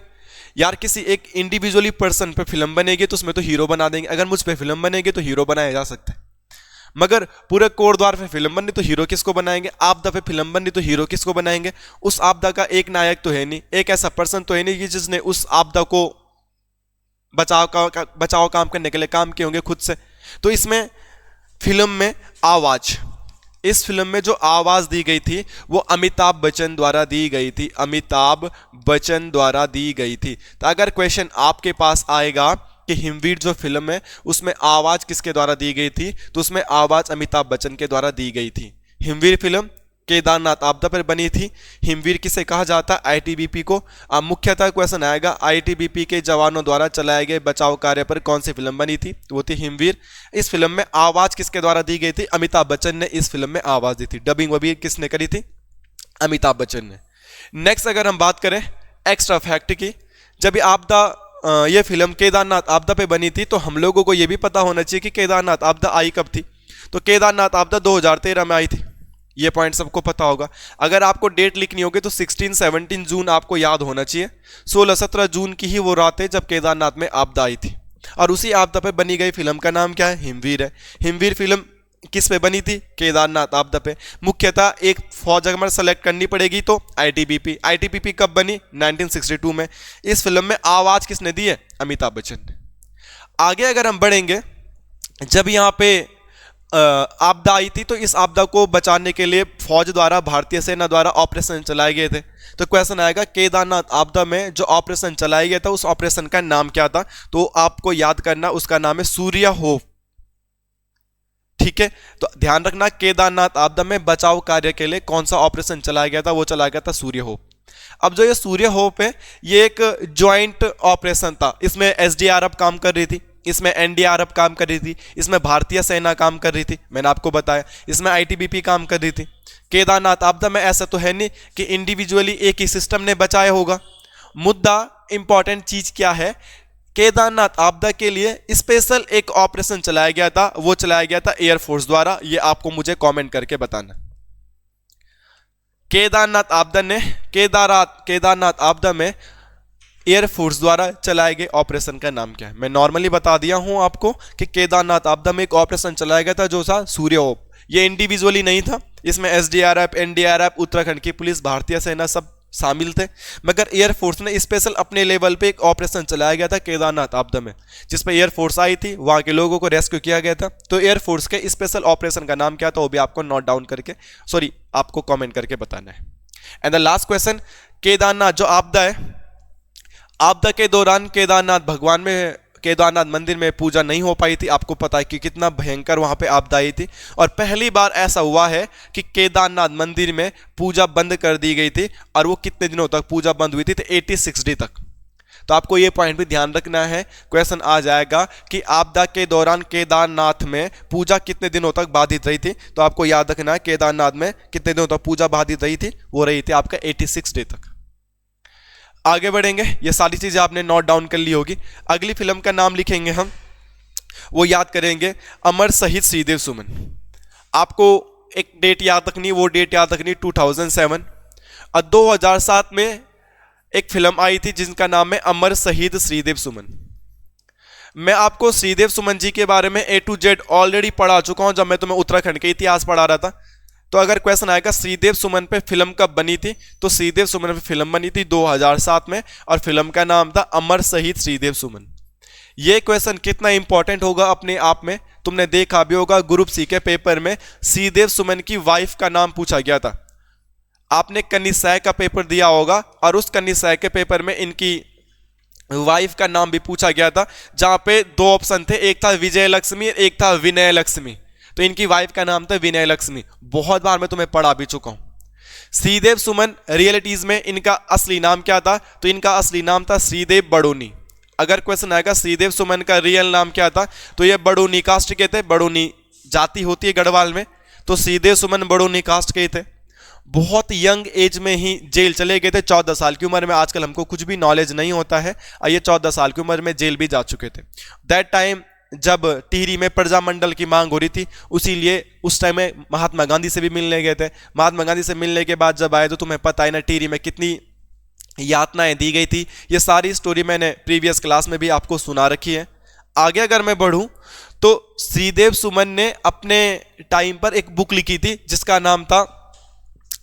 यार। किसी एक इंडिविजुअली पर्सन पे फिल्म बनेगी तो उसमें तो हीरो बना देंगे, अगर मुझ पे फिल्म बनेगी तो हीरो बनाया जा सकता है। मगर पूरे कोटद्वार पे फिल्म बनी तो हीरो किसको बनाएंगे, आपदा पे फिल्म बनी तो हीरो किसको बनाएंगे, उस आपदा का एक नायक तो है नहीं, एक ऐसा पर्सन तो है नहीं कि जिसने उस आपदा को बचाव काम करने के लिए काम किए होंगे खुद से। तो इसमें फिल्म में आवाज, इस फिल्म में जो आवाज दी गई थी वो अमिताभ बच्चन द्वारा दी गई थी, अमिताभ बच्चन द्वारा दी गई थी। तो अगर क्वेश्चन आपके पास आएगा कि हिमवीर जो फिल्म है उसमें आवाज किसके द्वारा दी गई थी, तो उसमें आवाज अमिताभ बच्चन के द्वारा दी गई थी। हिमवीर फिल्म केदारनाथ आपदा पर बनी थी। हिमवीर किसे कहा जाता है, आईटीबीपी को। अब मुख्यतः क्वेश्चन आएगा आईटीबीपी के जवानों द्वारा चलाए गए बचाव कार्य पर कौन सी फिल्म बनी थी, वो थी हिमवीर। इस फिल्म में आवाज किसके द्वारा दी गई थी, अमिताभ बच्चन ने इस फिल्म में आवाज दी थी। डबिंग वो भी किसने करी थी, अमिताभ बच्चन ने। नेक्स्ट अगर हम बात करें एक्स्ट्रा फैक्ट की, जब ये फिल्म केदारनाथ आपदा पे बनी थी तो हम लोगों को ये भी पता होना चाहिए कि केदारनाथ आपदा आई कब थी। तो केदारनाथ आपदा 2013 में आई थी, ये पॉइंट सबको पता होगा। अगर आपको डेट लिखनी होगी तो 16-17 जून आपको याद होना चाहिए। 16-17 जून की ही वो रात है जब केदारनाथ में आपदा आई थी। और उसी आपदा पे बनी गई फिल्म का नाम क्या है, हिमवीर है। हिमवीर फिल्म किस पे बनी थी, केदारनाथ आपदा पे। मुख्यतः एक फौज अगर सेलेक्ट करनी पड़ेगी तो आईटीबीपी। आईटीबीपी कब बनी, 1962 में। इस फिल्म में आवाज किसने दी है, अमिताभ बच्चन ने। आगे अगर हम बढ़ेंगे, जब यहाँ पे आपदा आई थी तो इस आपदा को बचाने के लिए फौज द्वारा, भारतीय सेना द्वारा ऑपरेशन चलाए गए थे। तो क्वेश्चन आएगा केदारनाथ आपदा में जो ऑपरेशन चलाया गया था उस ऑपरेशन का नाम क्या था, तो आपको याद करना उसका नाम है सूर्य होप। ठीक है, तो ध्यान रखना केदारनाथ आपदा में बचाव कार्य के लिए कौन सा ऑपरेशन चलाया गया था, वो चलाया गया था सूर्य होप। अब जो ये सूर्य होप है ये एक ज्वाइंट ऑपरेशन था। इसमें एसडीआरएफ काम कर रही थी, इसमें एनडीआरएफ काम कर रही थी, इसमें भारतीय सेना काम कर रही थी, मैंने आपको बताया, इसमें आईटीबीपी काम कर रही थी। केदारनाथ आपदा में ऐसा तो है नहीं कि इंडिविजुअली एक ही सिस्टम ने बचाया होगा। मुद्दा इंपॉर्टेंट चीज क्या है, केदारनाथ आपदा के लिए स्पेशल एक ऑपरेशन चलाया गया था, वो चलाया गया था एयरफोर्स द्वारा। ये आपको मुझे कमेंट करके बताना। केदारनाथ आपदा में एयरफोर्स द्वारा चलाए गए ऑपरेशन का नाम क्या है। मैं नॉर्मली बता दिया हूं आपको कि केदारनाथ आपदा में एक ऑपरेशन चलाया गया था जो था सूर्य होप। ये इंडिविजुअली नहीं था, इसमें एसडीआरएफ, एनडीआरएफ, उत्तराखंड की पुलिस, भारतीय सेना सब शामिल थे। मगर एयरफोर्स ने स्पेशल अपने लेवल पे एक ऑपरेशन चलाया गया था केदारनाथ आपदा में, जिसपे एयरफोर्स आई थी, वहां के लोगों को रेस्क्यू किया गया था। तो एयरफोर्स के स्पेशल ऑपरेशन का नाम क्या था वो भी आपको नोट डाउन करके, आपको कमेंट करके बताना है। And the last question, Kedarnath जो आपदा है, आपदा के दौरान केदारनाथ मंदिर में पूजा नहीं हो पाई थी। आपको पता है कि कितना भयंकर वहां पे आपदा आई थी। और पहली बार ऐसा हुआ है कि केदारनाथ मंदिर में पूजा बंद कर दी गई थी। और वो कितने दिनों तक पूजा बंद हुई थी, तो 86 डे तक। तो आपको ये पॉइंट भी ध्यान रखना है, क्वेश्चन आ जाएगा कि आपदा के दौरान केदारनाथ में पूजा कितने दिनों तक बाधित रही थी। तो आपको याद रखना है केदारनाथ में कितने दिनों तक पूजा बाधित रही थी, वो रही थी आपका 86 डे तक। आगे बढ़ेंगे, ये सारी चीजें आपने नोट डाउन कर ली होगी। अगली फिल्म का नाम लिखेंगे हम, वो याद करेंगे अमर शहीद श्रीदेव सुमन। आपको एक डेट याद रखनी, वो डेट याद रखनी 2007। और 2007 में एक फिल्म आई थी जिनका नाम है अमर शहीद श्रीदेव सुमन। मैं आपको श्रीदेव सुमन जी के बारे में A to Z ऑलरेडी पढ़ा चुका हूं जब मैं तुम्हें उत्तराखंड के इतिहास पढ़ा रहा था। तो अगर क्वेश्चन आएगा श्रीदेव सुमन पे फिल्म कब बनी थी, तो श्रीदेव सुमन पे फिल्म बनी थी 2007 में, और फिल्म का नाम था अमर शहीद श्रीदेव सुमन। ये क्वेश्चन कितना इंपॉर्टेंट होगा अपने आप में, तुमने देखा भी होगा ग्रुप सी के पेपर में श्रीदेव सुमन की वाइफ का नाम पूछा गया था। आपने कनिष्ठ का पेपर दिया होगा और उस कनिष्ठ के पेपर में इनकी वाइफ का नाम भी पूछा गया था, जहां पे दो ऑप्शन थे, एक था विजय लक्ष्मी, एक था विनय लक्ष्मी। तो इनकी वाइफ का नाम था विनय लक्ष्मी। बहुत बार मैं तुम्हें पढ़ा भी चुका हूं। श्रीदेव सुमन रियलिटीज में इनका असली नाम क्या था, तो इनका असली नाम था श्रीदेव बड़ोनी। अगर क्वेश्चन आएगा श्रीदेव सुमन का रियल नाम क्या था, तो ये बड़ोनी कास्ट के थे। बड़ोनी जाति होती है गढ़वाल में, तो श्रीदेव सुमन बड़ोनी कास्ट के थे। बहुत यंग एज में ही जेल चले गए थे, 14 साल की उम्र में। आजकल हमको कुछ भी नॉलेज नहीं होता है, और ये 14 साल की उम्र में जेल भी जा चुके थे। दैट टाइम जब टिहरी में प्रजामंडल की मांग हो रही थी, उसीलिए उस टाइम में महात्मा गांधी से भी मिलने गए थे। महात्मा गांधी से मिलने के बाद जब आए तो तुम्हें पता है ना टिहरी में कितनी यातनाएं दी गई थी। ये सारी स्टोरी मैंने प्रीवियस क्लास में भी आपको सुना रखी है। आगे अगर मैं बढ़ूं तो श्रीदेव सुमन ने अपने टाइम पर एक बुक लिखी थी जिसका नाम था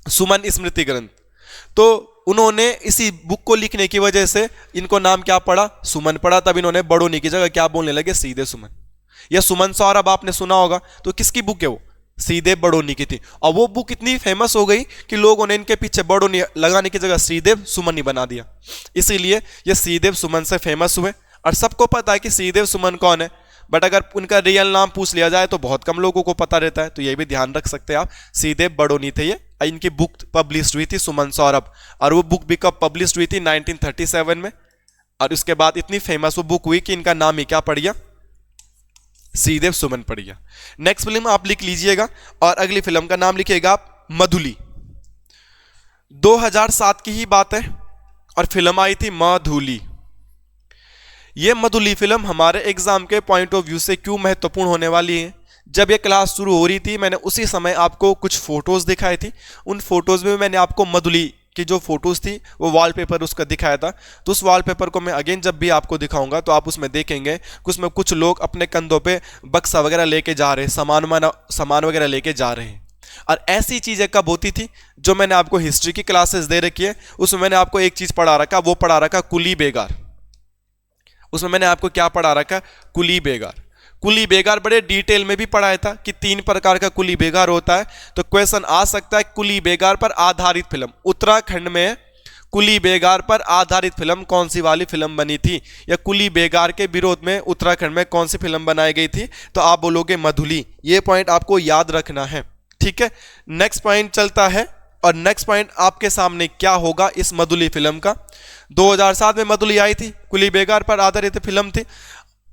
सुमन स्मृति ग्रंथ। तो उन्होंने इसी बुक को लिखने की वजह से इनको नाम क्या पड़ा, सुमन पड़ा। तब इन्होंने बड़ोनी की जगह क्या बोलने लगे, श्रीदेव सुमन। या सुमन सौरभ आपने सुना होगा, तो किसकी बुक है वो, श्रीदेव बड़ोनी की थी। और वो बुक इतनी फेमस हो गई कि लोगों ने इनके पीछे बड़ोनी लगाने की जगह श्रीदेव सुमन ही बना दिया। इसीलिए ये श्रीदेव सुमन से फेमस हुए। और सबको पता है कि श्रीदेव सुमन कौन है, बट अगर उनका रियल नाम पूछ लिया जाए तो बहुत कम लोगों को पता रहता है। तो ये भी ध्यान रख सकते हैं आप, श्रीदेव बड़ोनी थे ये। इनकी बुक पब्लिश हुई थी सुमन सौरभ, और वो बुक भी कब पब्लिश हुई थी, 1937 में। और उसके बाद इतनी फेमस वो बुक हुई कि इनका नाम ही क्या पड़ गया, श्रीदेव सुमन पड़ गया। नेक्स्ट फिल्म आप लिख लीजिएगा, और अगली फिल्म का नाम लिखिएगा आप मधुली। 2007 की ही बात है और फिल्म आई थी मधुली। ये मधुली फिल्म हमारे एग्जाम के पॉइंट ऑफ व्यू से क्यों महत्वपूर्ण होने वाली है, जब ये क्लास शुरू हो रही थी मैंने उसी समय आपको कुछ फोटोज दिखाई थी। उन फोटोज में मैंने आपको मधुली की जो फोटोज थी वो वॉलपेपर उसका दिखाया था। तो उस वॉलपेपर को मैं अगेन जब भी आपको दिखाऊंगा तो आप उसमें देखेंगे कि उसमें कुछ लोग अपने कंधों पे बक्सा वगैरह लेके जा रहे हैं, सामान वगैरह लेके जा रहे हैं। और ऐसी चीजें कब होती थी, जो मैंने आपको हिस्ट्री की क्लासेस दे रखी है उसमें मैंने आपको एक चीज पढ़ा रखा, वो पढ़ा रखा कुली बेगार। उसमें मैंने आपको क्या पढ़ा रखा, कुली बेगार। कुली बेगार बड़े डिटेल में भी पढ़ाया था कि 3 प्रकार का कुली बेगार होता है। तो क्वेश्चन आ सकता है कुली बेगार पर आधारित फिल्म, उत्तराखंड में कुली बेगार पर आधारित फिल्म कौन सी वाली फिल्म बनी थी, या कुली बेगार के विरोध में उत्तराखंड में कौन सी फिल्म बनाई गई थी, तो आप बोलोगे मधुली। ये पॉइंट आपको याद रखना है, ठीक है। नेक्स्ट पॉइंट चलता है, और नेक्स्ट पॉइंट आपके सामने क्या होगा इस मधुली फिल्म का। 2007 में मधुली आई थी, कुली बेगार पर आधारित फिल्म थी।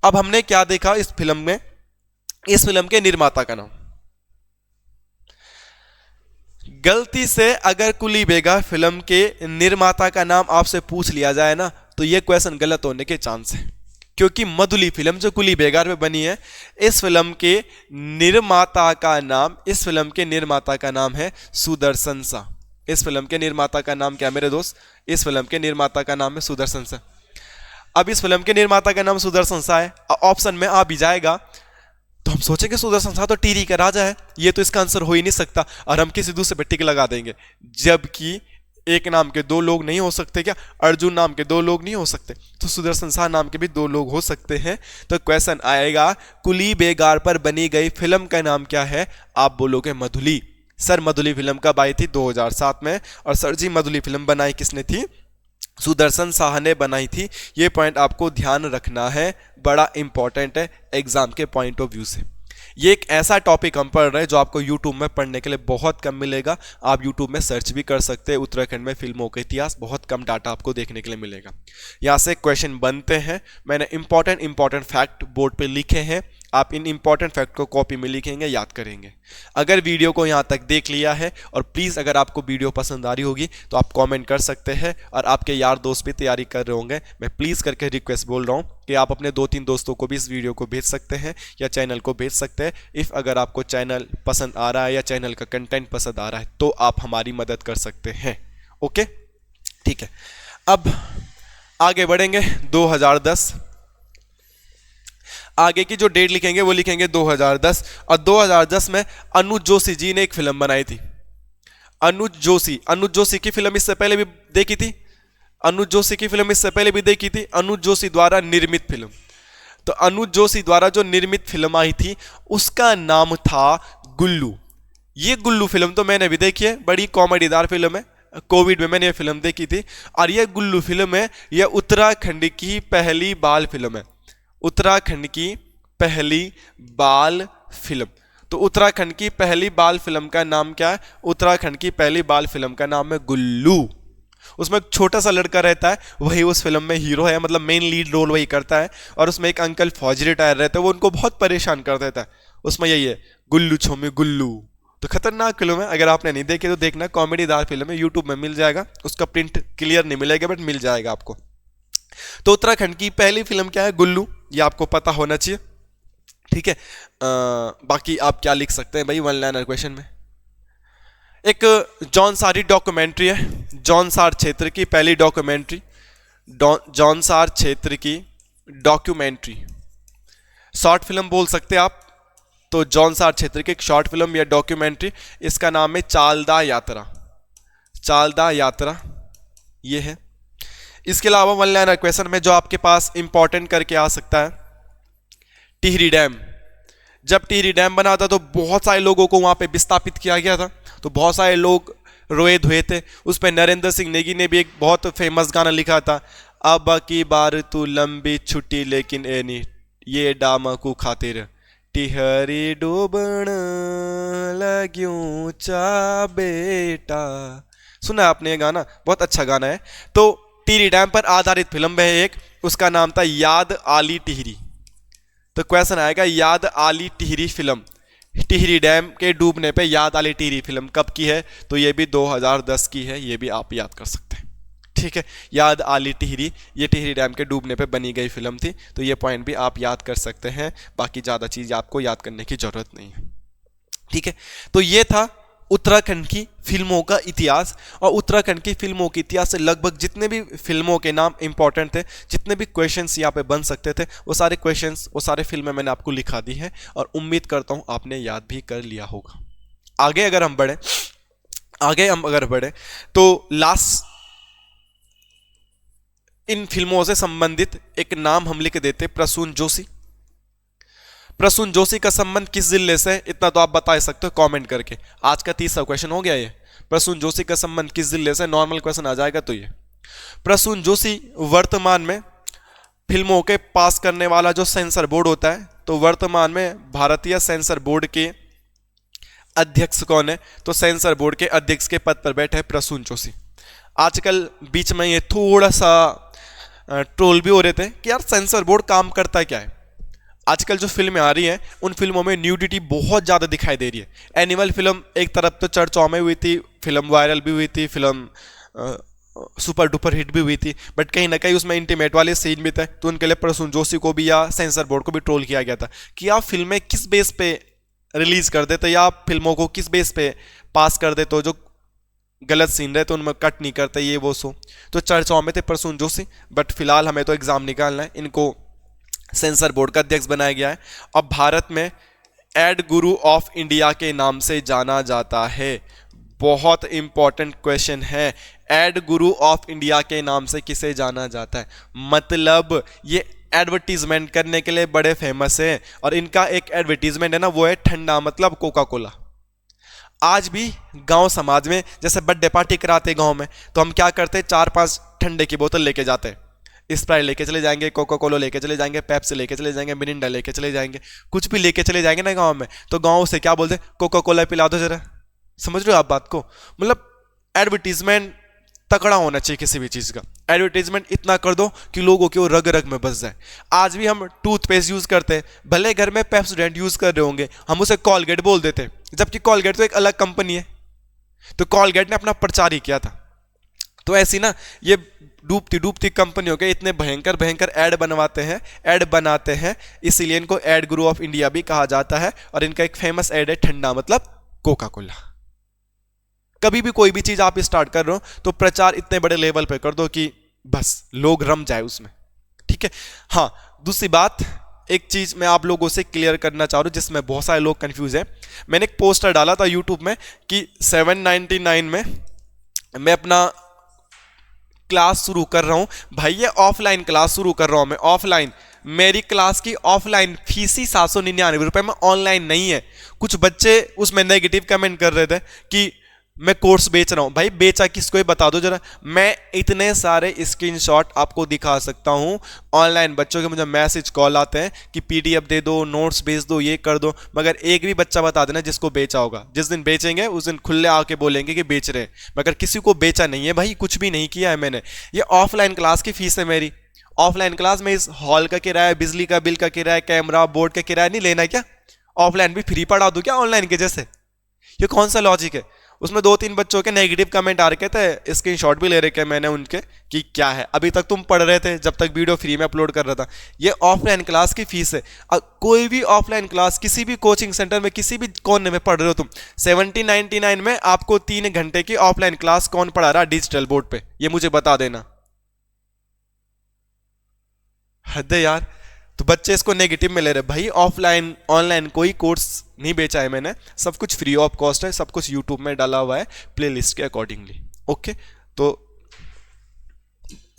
अब हमने क्या देखा इस फिल्म में, इस फिल्म के निर्माता का नाम। गलती से अगर कुली बेगार फिल्म के निर्माता का नाम आपसे पूछ लिया जाए ना, तो यह क्वेश्चन गलत होने के चांस है, क्योंकि मधुली फिल्म जो कुली बेगार में बनी है, इस फिल्म के निर्माता का नाम, इस फिल्म के निर्माता का नाम है सुदर्शन शाह। इस फिल्म के निर्माता का नाम क्या मेरे दोस्त, इस फिल्म के निर्माता का नाम है सुदर्शन शाह। अब इस फिल्म के निर्माता का नाम सुदर्शन शाह है, ऑप्शन में आ भी जाएगा तो हम सोचेंगे सुदर्शन शाह तो टीरी का राजा है, ये तो इसका आंसर हो ही नहीं सकता, और हम किसी दूसरे पे टिक लगा देंगे। जबकि एक नाम के 2 लोग नहीं हो सकते क्या, अर्जुन नाम के 2 लोग नहीं हो सकते, तो सुदर्शन शाह नाम के भी 2 लोग हो सकते हैं। तो क्वेश्चन आएगा कुली बेगार पर बनी गई फिल्म का नाम क्या है, आप बोलोगे मधुली। सर मधुली फिल्म कब आई थी, 2007 में। और सर जी मधुली फिल्म बनाई किसने थी, सुदर्शन शाह ने बनाई थी। ये पॉइंट आपको ध्यान रखना है, बड़ा इंपॉर्टेंट है एग्जाम के पॉइंट ऑफ व्यू से। ये एक ऐसा टॉपिक हम पढ़ रहे हैं जो आपको यूट्यूब में पढ़ने के लिए बहुत कम मिलेगा। आप यूट्यूब में सर्च भी कर सकते हैं, उत्तराखंड में फिल्मों का इतिहास, बहुत कम डाटा आपको देखने के लिए मिलेगा। यहाँ से क्वेश्चन बनते हैं, मैंने इंपॉर्टेंट फैक्ट बोर्ड पे लिखे हैं, आप इन इंपॉर्टेंट फैक्ट को कॉपी में लिखेंगे, याद करेंगे। अगर वीडियो को यहाँ तक देख लिया है, और प्लीज़ अगर आपको वीडियो पसंद आ रही होगी तो आप कमेंट कर सकते हैं, और आपके यार दोस्त भी तैयारी कर रहे होंगे, मैं प्लीज़ करके रिक्वेस्ट बोल रहा हूँ कि आप अपने 2-3 दोस्तों को भी इस वीडियो को भेज सकते हैं या चैनल को भेज सकते हैं। इफ़ अगर आपको चैनल पसंद आ रहा है या चैनल का कंटेंट पसंद आ रहा है तो आप हमारी मदद कर सकते हैं, ओके, ठीक है। अब आगे बढ़ेंगे, 2010 आगे की जो डेट लिखेंगे वो लिखेंगे 2010। और 2010 में अनुज जोशी जी ने एक फिल्म बनाई थी। अनुज जोशी की फिल्म इससे पहले भी देखी थी, अनुज जोशी की फिल्म इससे पहले भी देखी थी, अनुज जोशी द्वारा निर्मित फिल्म। तो अनुज जोशी द्वारा जो निर्मित फिल्म आई थी उसका नाम था गुल्लू। ये गुल्लू फिल्म तो मैंने भी देखी है, बड़ी कॉमेडीदार फिल्म है, कोविड में मैंने ये फिल्म देखी थी। और ये गुल्लू फिल्म है, यह उत्तराखंड की पहली बाल फिल्म है, उत्तराखंड की पहली बाल फिल्म। तो उत्तराखंड की पहली बाल फिल्म का नाम क्या है, उत्तराखंड की पहली बाल फिल्म का नाम है गुल्लू। उसमें एक छोटा सा लड़का रहता है, वही उस फिल्म में हीरो है, मतलब मेन लीड रोल वही करता है। और उसमें एक अंकल फौजी रिटायर रहते हैं, वो उनको बहुत परेशान कर देता है। उसमें यही है, गुल्लू छोमी गुल्लू। तो खतरनाक फिल्म है, अगर आपने नहीं देखी तो देखना, कॉमेडीदार फिल्म है, यूट्यूब में मिल जाएगा, उसका प्रिंट क्लियर नहीं मिलेगा बट मिल जाएगा आपको। तो उत्तराखंड की पहली फिल्म क्या है, गुल्लू, ये आपको पता होना चाहिए, ठीक है। बाकी आप क्या लिख सकते हैं भाई, 1 लाइनर क्वेश्चन में। एक जौनसारी डॉक्यूमेंट्री है, जौनसार क्षेत्र की पहली डॉक्यूमेंट्री, जौनसार क्षेत्र की डॉक्यूमेंट्री, शॉर्ट फिल्म बोल सकते हैं आप। तो जौनसार क्षेत्र की एक शॉर्ट फिल्म या डॉक्यूमेंट्री, इसका नाम है चालदा यात्रा। चालदा यात्रा ये है। इसके अलावा वन लाइनर क्वेश्चन में जो आपके पास इंपॉर्टेंट करके आ सकता है, टिहरी डैम। जब टिहरी डैम बना था तो बहुत सारे लोगों को वहां पे विस्थापित किया गया था, तो बहुत सारे लोग रोए धोए थे। उस पर नरेंद्र सिंह नेगी ने भी एक बहुत फेमस गाना लिखा था, अब की बार तू लंबी छुट्टी लेकिन एनी ये डामकू खातिर टिहरी डूबण लग्यूं चा बेटा। सुना है आपने ये गाना? बहुत अच्छा गाना है। तो टिहरी डैम पर आधारित फिल्म है एक, उसका नाम था याद आली टिहरी। तो क्वेश्चन आएगा याद आली टिहरी फिल्म, टिहरी डैम के डूबने पे याद आली टिहरी फिल्म कब की है? तो ये भी 2010 की है, ये भी आप याद कर सकते हैं। ठीक है, याद आली टिहरी, ये टिहरी डैम के डूबने पे बनी गई फिल्म थी। तो ये पॉइंट भी आप याद कर सकते हैं, बाकी ज़्यादा चीज़ आपको याद करने की ज़रूरत नहीं है। ठीक है, तो ये था उत्तराखंड की फिल्मों का इतिहास। और उत्तराखंड की फिल्मों के इतिहास से लगभग जितने भी फिल्मों के नाम इंपॉर्टेंट थे, जितने भी क्वेश्चंस यहाँ पे बन सकते थे, वो सारे क्वेश्चंस, वो सारे फिल्में मैंने आपको लिखा दी है और उम्मीद करता हूँ आपने याद भी कर लिया होगा। आगे अगर हम बढ़े तो लास्ट इन फिल्मों से संबंधित एक नाम हम लिख देते, प्रसून जोशी। प्रसून जोशी का संबंध किस जिले से है? इतना तो आप बता सकते हो कमेंट करके। आज का तीसरा क्वेश्चन हो गया ये, प्रसून जोशी का संबंध किस जिले से? नॉर्मल क्वेश्चन आ जाएगा। तो ये प्रसून जोशी वर्तमान में फिल्मों के पास करने वाला जो सेंसर बोर्ड होता है, तो वर्तमान में भारतीय सेंसर बोर्ड के अध्यक्ष कौन है? तो सेंसर बोर्ड के अध्यक्ष के पद पर बैठे प्रसून जोशी। आजकल बीच में ये थोड़ा सा ट्रोल भी हो रहे थे कि यार सेंसर बोर्ड काम करता क्या है। आजकल जो फिल्में आ रही हैं उन फिल्मों में न्यूडिटी बहुत ज़्यादा दिखाई दे रही है। एनिमल फिल्म एक तरफ तो चर्चाओं में हुई थी, फिल्म वायरल भी हुई थी, फिल्म सुपर डुपर हिट भी हुई थी, बट कहीं ना कहीं उसमें इंटीमेट वाले सीन भी थे। तो उनके लिए प्रसून जोशी को भी या सेंसर बोर्ड को भी ट्रोल किया गया था कि आप फिल्में किस बेस पे रिलीज कर देते या आप फिल्मों को किस बेस पे पास कर देते हो, जो गलत सीन रहे तो उनमें कट नहीं करते, ये वो सो। तो चर्चाओं में थे प्रसून जोशी, बट फिलहाल हमें तो एग्जाम निकालना है, इनको सेंसर बोर्ड का अध्यक्ष बनाया गया है। अब भारत में एड गुरु ऑफ इंडिया के नाम से जाना जाता है। बहुत इंपॉर्टेंट क्वेश्चन है, एड गुरु ऑफ इंडिया के नाम से किसे जाना जाता है? मतलब ये एडवर्टीजमेंट करने के लिए बड़े फेमस है, और इनका एक एडवर्टीजमेंट है ना, वो है ठंडा, मतलब कोका कोला। आज भी गांव समाज में जैसे बर्थडे पार्टी कराते गांव में, तो हम क्या करते हैं, 4-5 ठंडे की बोतल लेके जाते हैं। स्प्राइट लेके चले जाएंगे, कोका कोला लेके चले जाएंगे, पेप्सी लेके चले जाएंगे, मिरिंडा लेके चले जाएंगे, कुछ भी लेके चले जाएंगे ना गांव में, तो गांव से क्या बोलते हैं, कोका कोला पिला दो जरा। समझ रहे हो आप बात को? मतलब एडवर्टीजमेंट तगड़ा होना चाहिए किसी भी चीज़ का। एडवर्टीजमेंट इतना कर दो कि लोगों के वो रग रग में बस जाए। आज भी हम टूथपेस्ट यूज़ करते हैं, भले घर में पेप्सोडेंट यूज़ कर रहे होंगे, हम उसे कॉलगेट बोल देते हैं, जबकि कॉलगेट तो एक अलग कंपनी है। तो कॉलगेट ने अपना प्रचार ही किया था। तो ऐसी ना ये डूबती डूबती कंपनियों के इतने भयंकर भयंकर ऐड बनाते हैं, इसीलिए इनको ऐड गुरु ऑफ इंडिया भी कहा जाता है। और इनका एक फेमस ऐड है ठंडा, मतलब कोका कोला। कभी भी कोई भी चीज आप स्टार्ट कर रहे हो तो प्रचार इतने बड़े लेवल पे कर दो कि बस लोग रम जाए उसमें। ठीक है। हाँ, दूसरी बात, एक चीज मैं आप लोगों से क्लियर करना चाह रहा हूं जिसमें बहुत सारे लोग कंफ्यूज हैं। मैंने एक पोस्टर डाला था यूट्यूब में कि 799 में मैं अपना क्लास शुरू कर रहा हूं। भाई ये ऑफलाइन क्लास शुरू कर रहा हूं मैं, ऑफलाइन। मेरी क्लास की ऑफलाइन फीस ही 799 रुपए में, ऑनलाइन नहीं है। कुछ बच्चे उसमें नेगेटिव कमेंट कर रहे थे कि मैं कोर्स बेच रहा हूं। भाई बेचा किसको ही बता दो जरा। मैं इतने सारे स्क्रीनशॉट आपको दिखा सकता हूं। ऑनलाइन बच्चों के मुझे मैसेज कॉल आते हैं कि पीडीएफ दे दो, नोट्स भेज दो, ये कर दो, मगर एक भी बच्चा बता देना जिसको बेचा होगा। जिस दिन बेचेंगे उस दिन खुले आके बोलेंगे कि बेच रहे हैं, मगर किसी को बेचा नहीं है भाई, कुछ भी नहीं किया है मैंने। ये ऑफलाइन क्लास की फीस है मेरी। ऑफलाइन क्लास में इस हॉल का किराया, बिजली का बिल का किराया, कैमरा बोर्ड का किराया नहीं लेना है क्या? ऑफलाइन भी फ्री पढ़ा दूं क्या ऑनलाइन के जैसे? ये कौन सा लॉजिक है? उसमें 2-3 बच्चों के नेगेटिव कमेंट आ रखे थे, स्क्रीनशॉट भी ले रखे मैंने उनके कि क्या है, अभी तक तुम पढ़ रहे थे जब तक वीडियो फ्री में अपलोड कर रहा था। ये ऑफलाइन क्लास की फीस है। कोई भी ऑफलाइन क्लास किसी भी कोचिंग सेंटर में किसी भी कोने में पढ़ रहे हो तुम, 1799 में आपको 3 घंटे की ऑफलाइन क्लास कौन पढ़ा रहा डिजिटल बोर्ड पे, ये मुझे बता देना। हद है यार। तो बच्चे इसको नेगेटिव में ले रहे, भाई ऑफलाइन ऑनलाइन कोई कोर्स नहीं बेचा है मैंने, सब कुछ फ्री ऑफ कॉस्ट है, सब कुछ यूट्यूब में डाला हुआ है प्लेलिस्ट के अकॉर्डिंगली। ओके, तो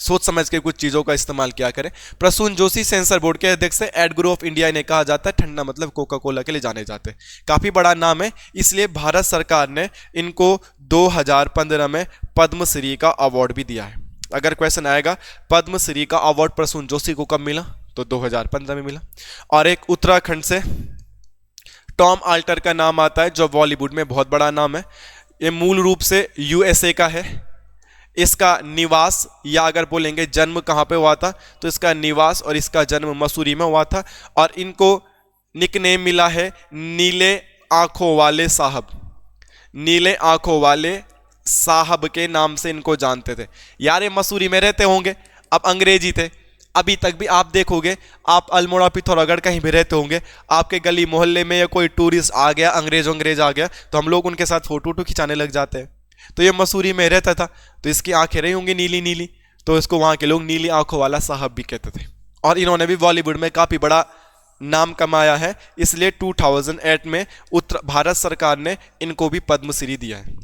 सोच समझ के कुछ चीजों का इस्तेमाल किया करें। प्रसून जोशी सेंसर बोर्ड के अध्यक्ष है, एड गुरु ऑफ इंडिया इन्हें कहा जाता है, ठंडा मतलब कोका कोला के लिए जाने जाते हैं, काफी बड़ा नाम है, इसलिए भारत सरकार ने इनको 2015 में पद्मश्री का अवार्ड भी दिया है। अगर क्वेश्चन आएगा पद्मश्री का अवार्ड प्रसून जोशी को कब मिला, तो 2015 में मिला। और एक उत्तराखंड से टॉम आल्टर का नाम आता है, जो बॉलीवुड में बहुत बड़ा नाम है। ये मूल रूप से यूएसए का है। इसका निवास या अगर बोलेंगे जन्म कहाँ पे हुआ था, तो इसका निवास और इसका जन्म मसूरी में हुआ था। और इनको निकनेम मिला है नीले आंखों वाले साहब। नीले आंखों वाले साहब के नाम से इनको जानते थे। यार ये मसूरी में रहते होंगे, अब अंग्रेजी थे। अभी तक भी आप देखोगे, आप अल्मोड़ा पिथौरागढ़ कहीं भी रहते होंगे, आपके गली मोहल्ले में या कोई टूरिस्ट आ गया, अंग्रेज आ गया, तो हम लोग उनके साथ फोटो खिंचाने लग जाते हैं। तो ये मसूरी में रहता था, तो इसकी आंखें रही होंगी नीली नीली, तो इसको वहां के लोग नीली आंखों वाला साहब भी कहते थे। और इन्होंने भी बॉलीवुड में काफी बड़ा नाम कमाया है, इसलिए 2008 में भारत सरकार ने इनको भी पद्मश्री दिया है।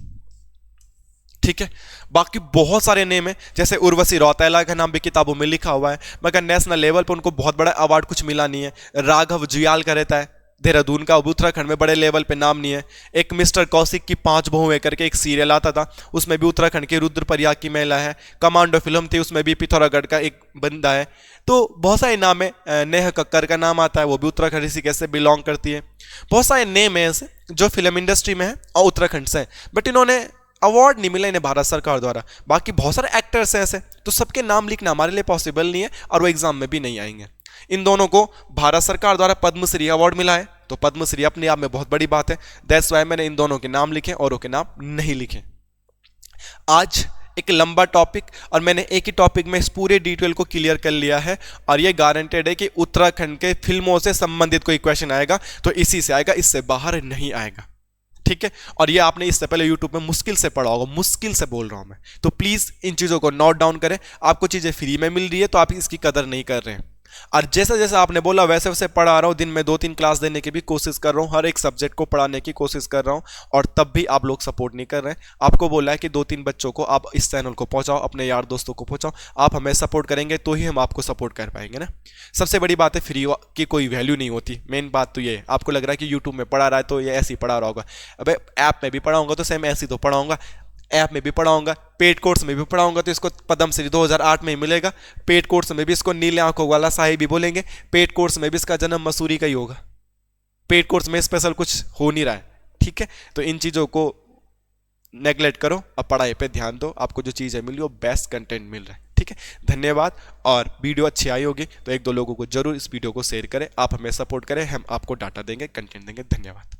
ठीक है, बाकी बहुत सारे नेम है, जैसे उर्वशी रौतेला का नाम भी किताबों में लिखा हुआ है, मगर नेशनल लेवल पर उनको बहुत बड़ा अवार्ड कुछ मिला नहीं है। राघव जुयाल का रहता है देहरादून का, उत्तराखंड में बड़े लेवल पे नाम नहीं है। एक मिस्टर कौशिक की 5 बहुएं करके एक सीरियल आता था, उसमें भी उत्तराखंड के रुद्रप्रयाग की महिला है। कमांडो फिल्म थी, उसमें भी पिथौरागढ़ का एक बंदा है। तो बहुत सारे नाम है। नेहा कक्कर का नाम आता है, वो भी उत्तराखंड ऋषिकेश से बिलोंग करती है। बहुत सारे नेम है ऐसे जो फिल्म इंडस्ट्री में है और उत्तराखंड से है, बट इन्होंने अवार्ड नहीं मिला इन्हें भारत सरकार द्वारा। बाकी बहुत सारे एक्टर्स हैं ऐसे, तो सबके नाम लिखना हमारे लिए पॉसिबल नहीं है और वो एग्जाम में भी नहीं आएंगे। इन दोनों को भारत सरकार द्वारा पद्मश्री अवार्ड मिला है, तो पद्मश्री अपने आप में बहुत बड़ी बात है। दैट्स वाई मैंने इन दोनों के नाम लिखे, औरों के नाम नहीं लिखे। आज एक लंबा टॉपिक, और मैंने एक ही टॉपिक में इस पूरे डिटेल को क्लियर कर लिया है, और ये गारंटेड है कि उत्तराखंड के फिल्मों से संबंधित कोई क्वेश्चन आएगा तो इसी से आएगा, इससे बाहर नहीं आएगा। ठीक है, और ये आपने इससे पहले यूट्यूब में मुश्किल से पढ़ा होगा, मुश्किल से बोल रहा हूं मैं, तो प्लीज इन चीजों को नोट डाउन करें। आपको चीजें फ्री में मिल रही है तो आप इसकी कदर नहीं कर रहे हैं, और जैसे जैसे आपने बोला वैसे वैसे पढ़ा रहा हूँ। दिन में 2-3 क्लास देने की भी कोशिश कर रहा हूँ, हर एक सब्जेक्ट को पढ़ाने की कोशिश कर रहा हूँ, और तब भी आप लोग सपोर्ट नहीं कर रहे हैं। आपको बोला है कि 2-3 बच्चों को आप इस चैनल को पहुंचाओ, अपने यार दोस्तों को पहुंचाओ। आप हमें सपोर्ट करेंगे तो ही हम आपको सपोर्ट कर पाएंगे ना। सबसे बड़ी बात है, फ्री की कोई वैल्यू नहीं होती। मेन बात तो ये है, आपको लग रहा है कि यूट्यूब में पढ़ा रहा है तो ये ऐसे ही पढ़ा रहा होगा। अब ऐप में भी पढ़ाऊंगा तो सेम ऐसे ही तो पढ़ाऊंगा, ऐप में भी पढ़ाऊंगा, पेड कोर्स में भी पढ़ाऊंगा तो इसको पद्मश्री 2008 में ही मिलेगा। पेड कोर्स में भी इसको नीले आंखों वाला साहिब भी बोलेंगे। पेड कोर्स में भी इसका जन्म मसूरी का ही होगा। पेड कोर्स में स्पेशल कुछ हो नहीं रहा है। ठीक है, तो इन चीजों को नेगलेक्ट करो, अब पढ़ाई पे ध्यान दो। आपको जो चीज़ है मिली वो बेस्ट कंटेंट मिल रहा है। ठीक है, धन्यवाद। और वीडियो अच्छी आई होगी तो 1-2 लोगों को जरूर इस वीडियो को शेयर करें। आप हमें सपोर्ट करें, हम आपको डाटा देंगे, कंटेंट देंगे। धन्यवाद।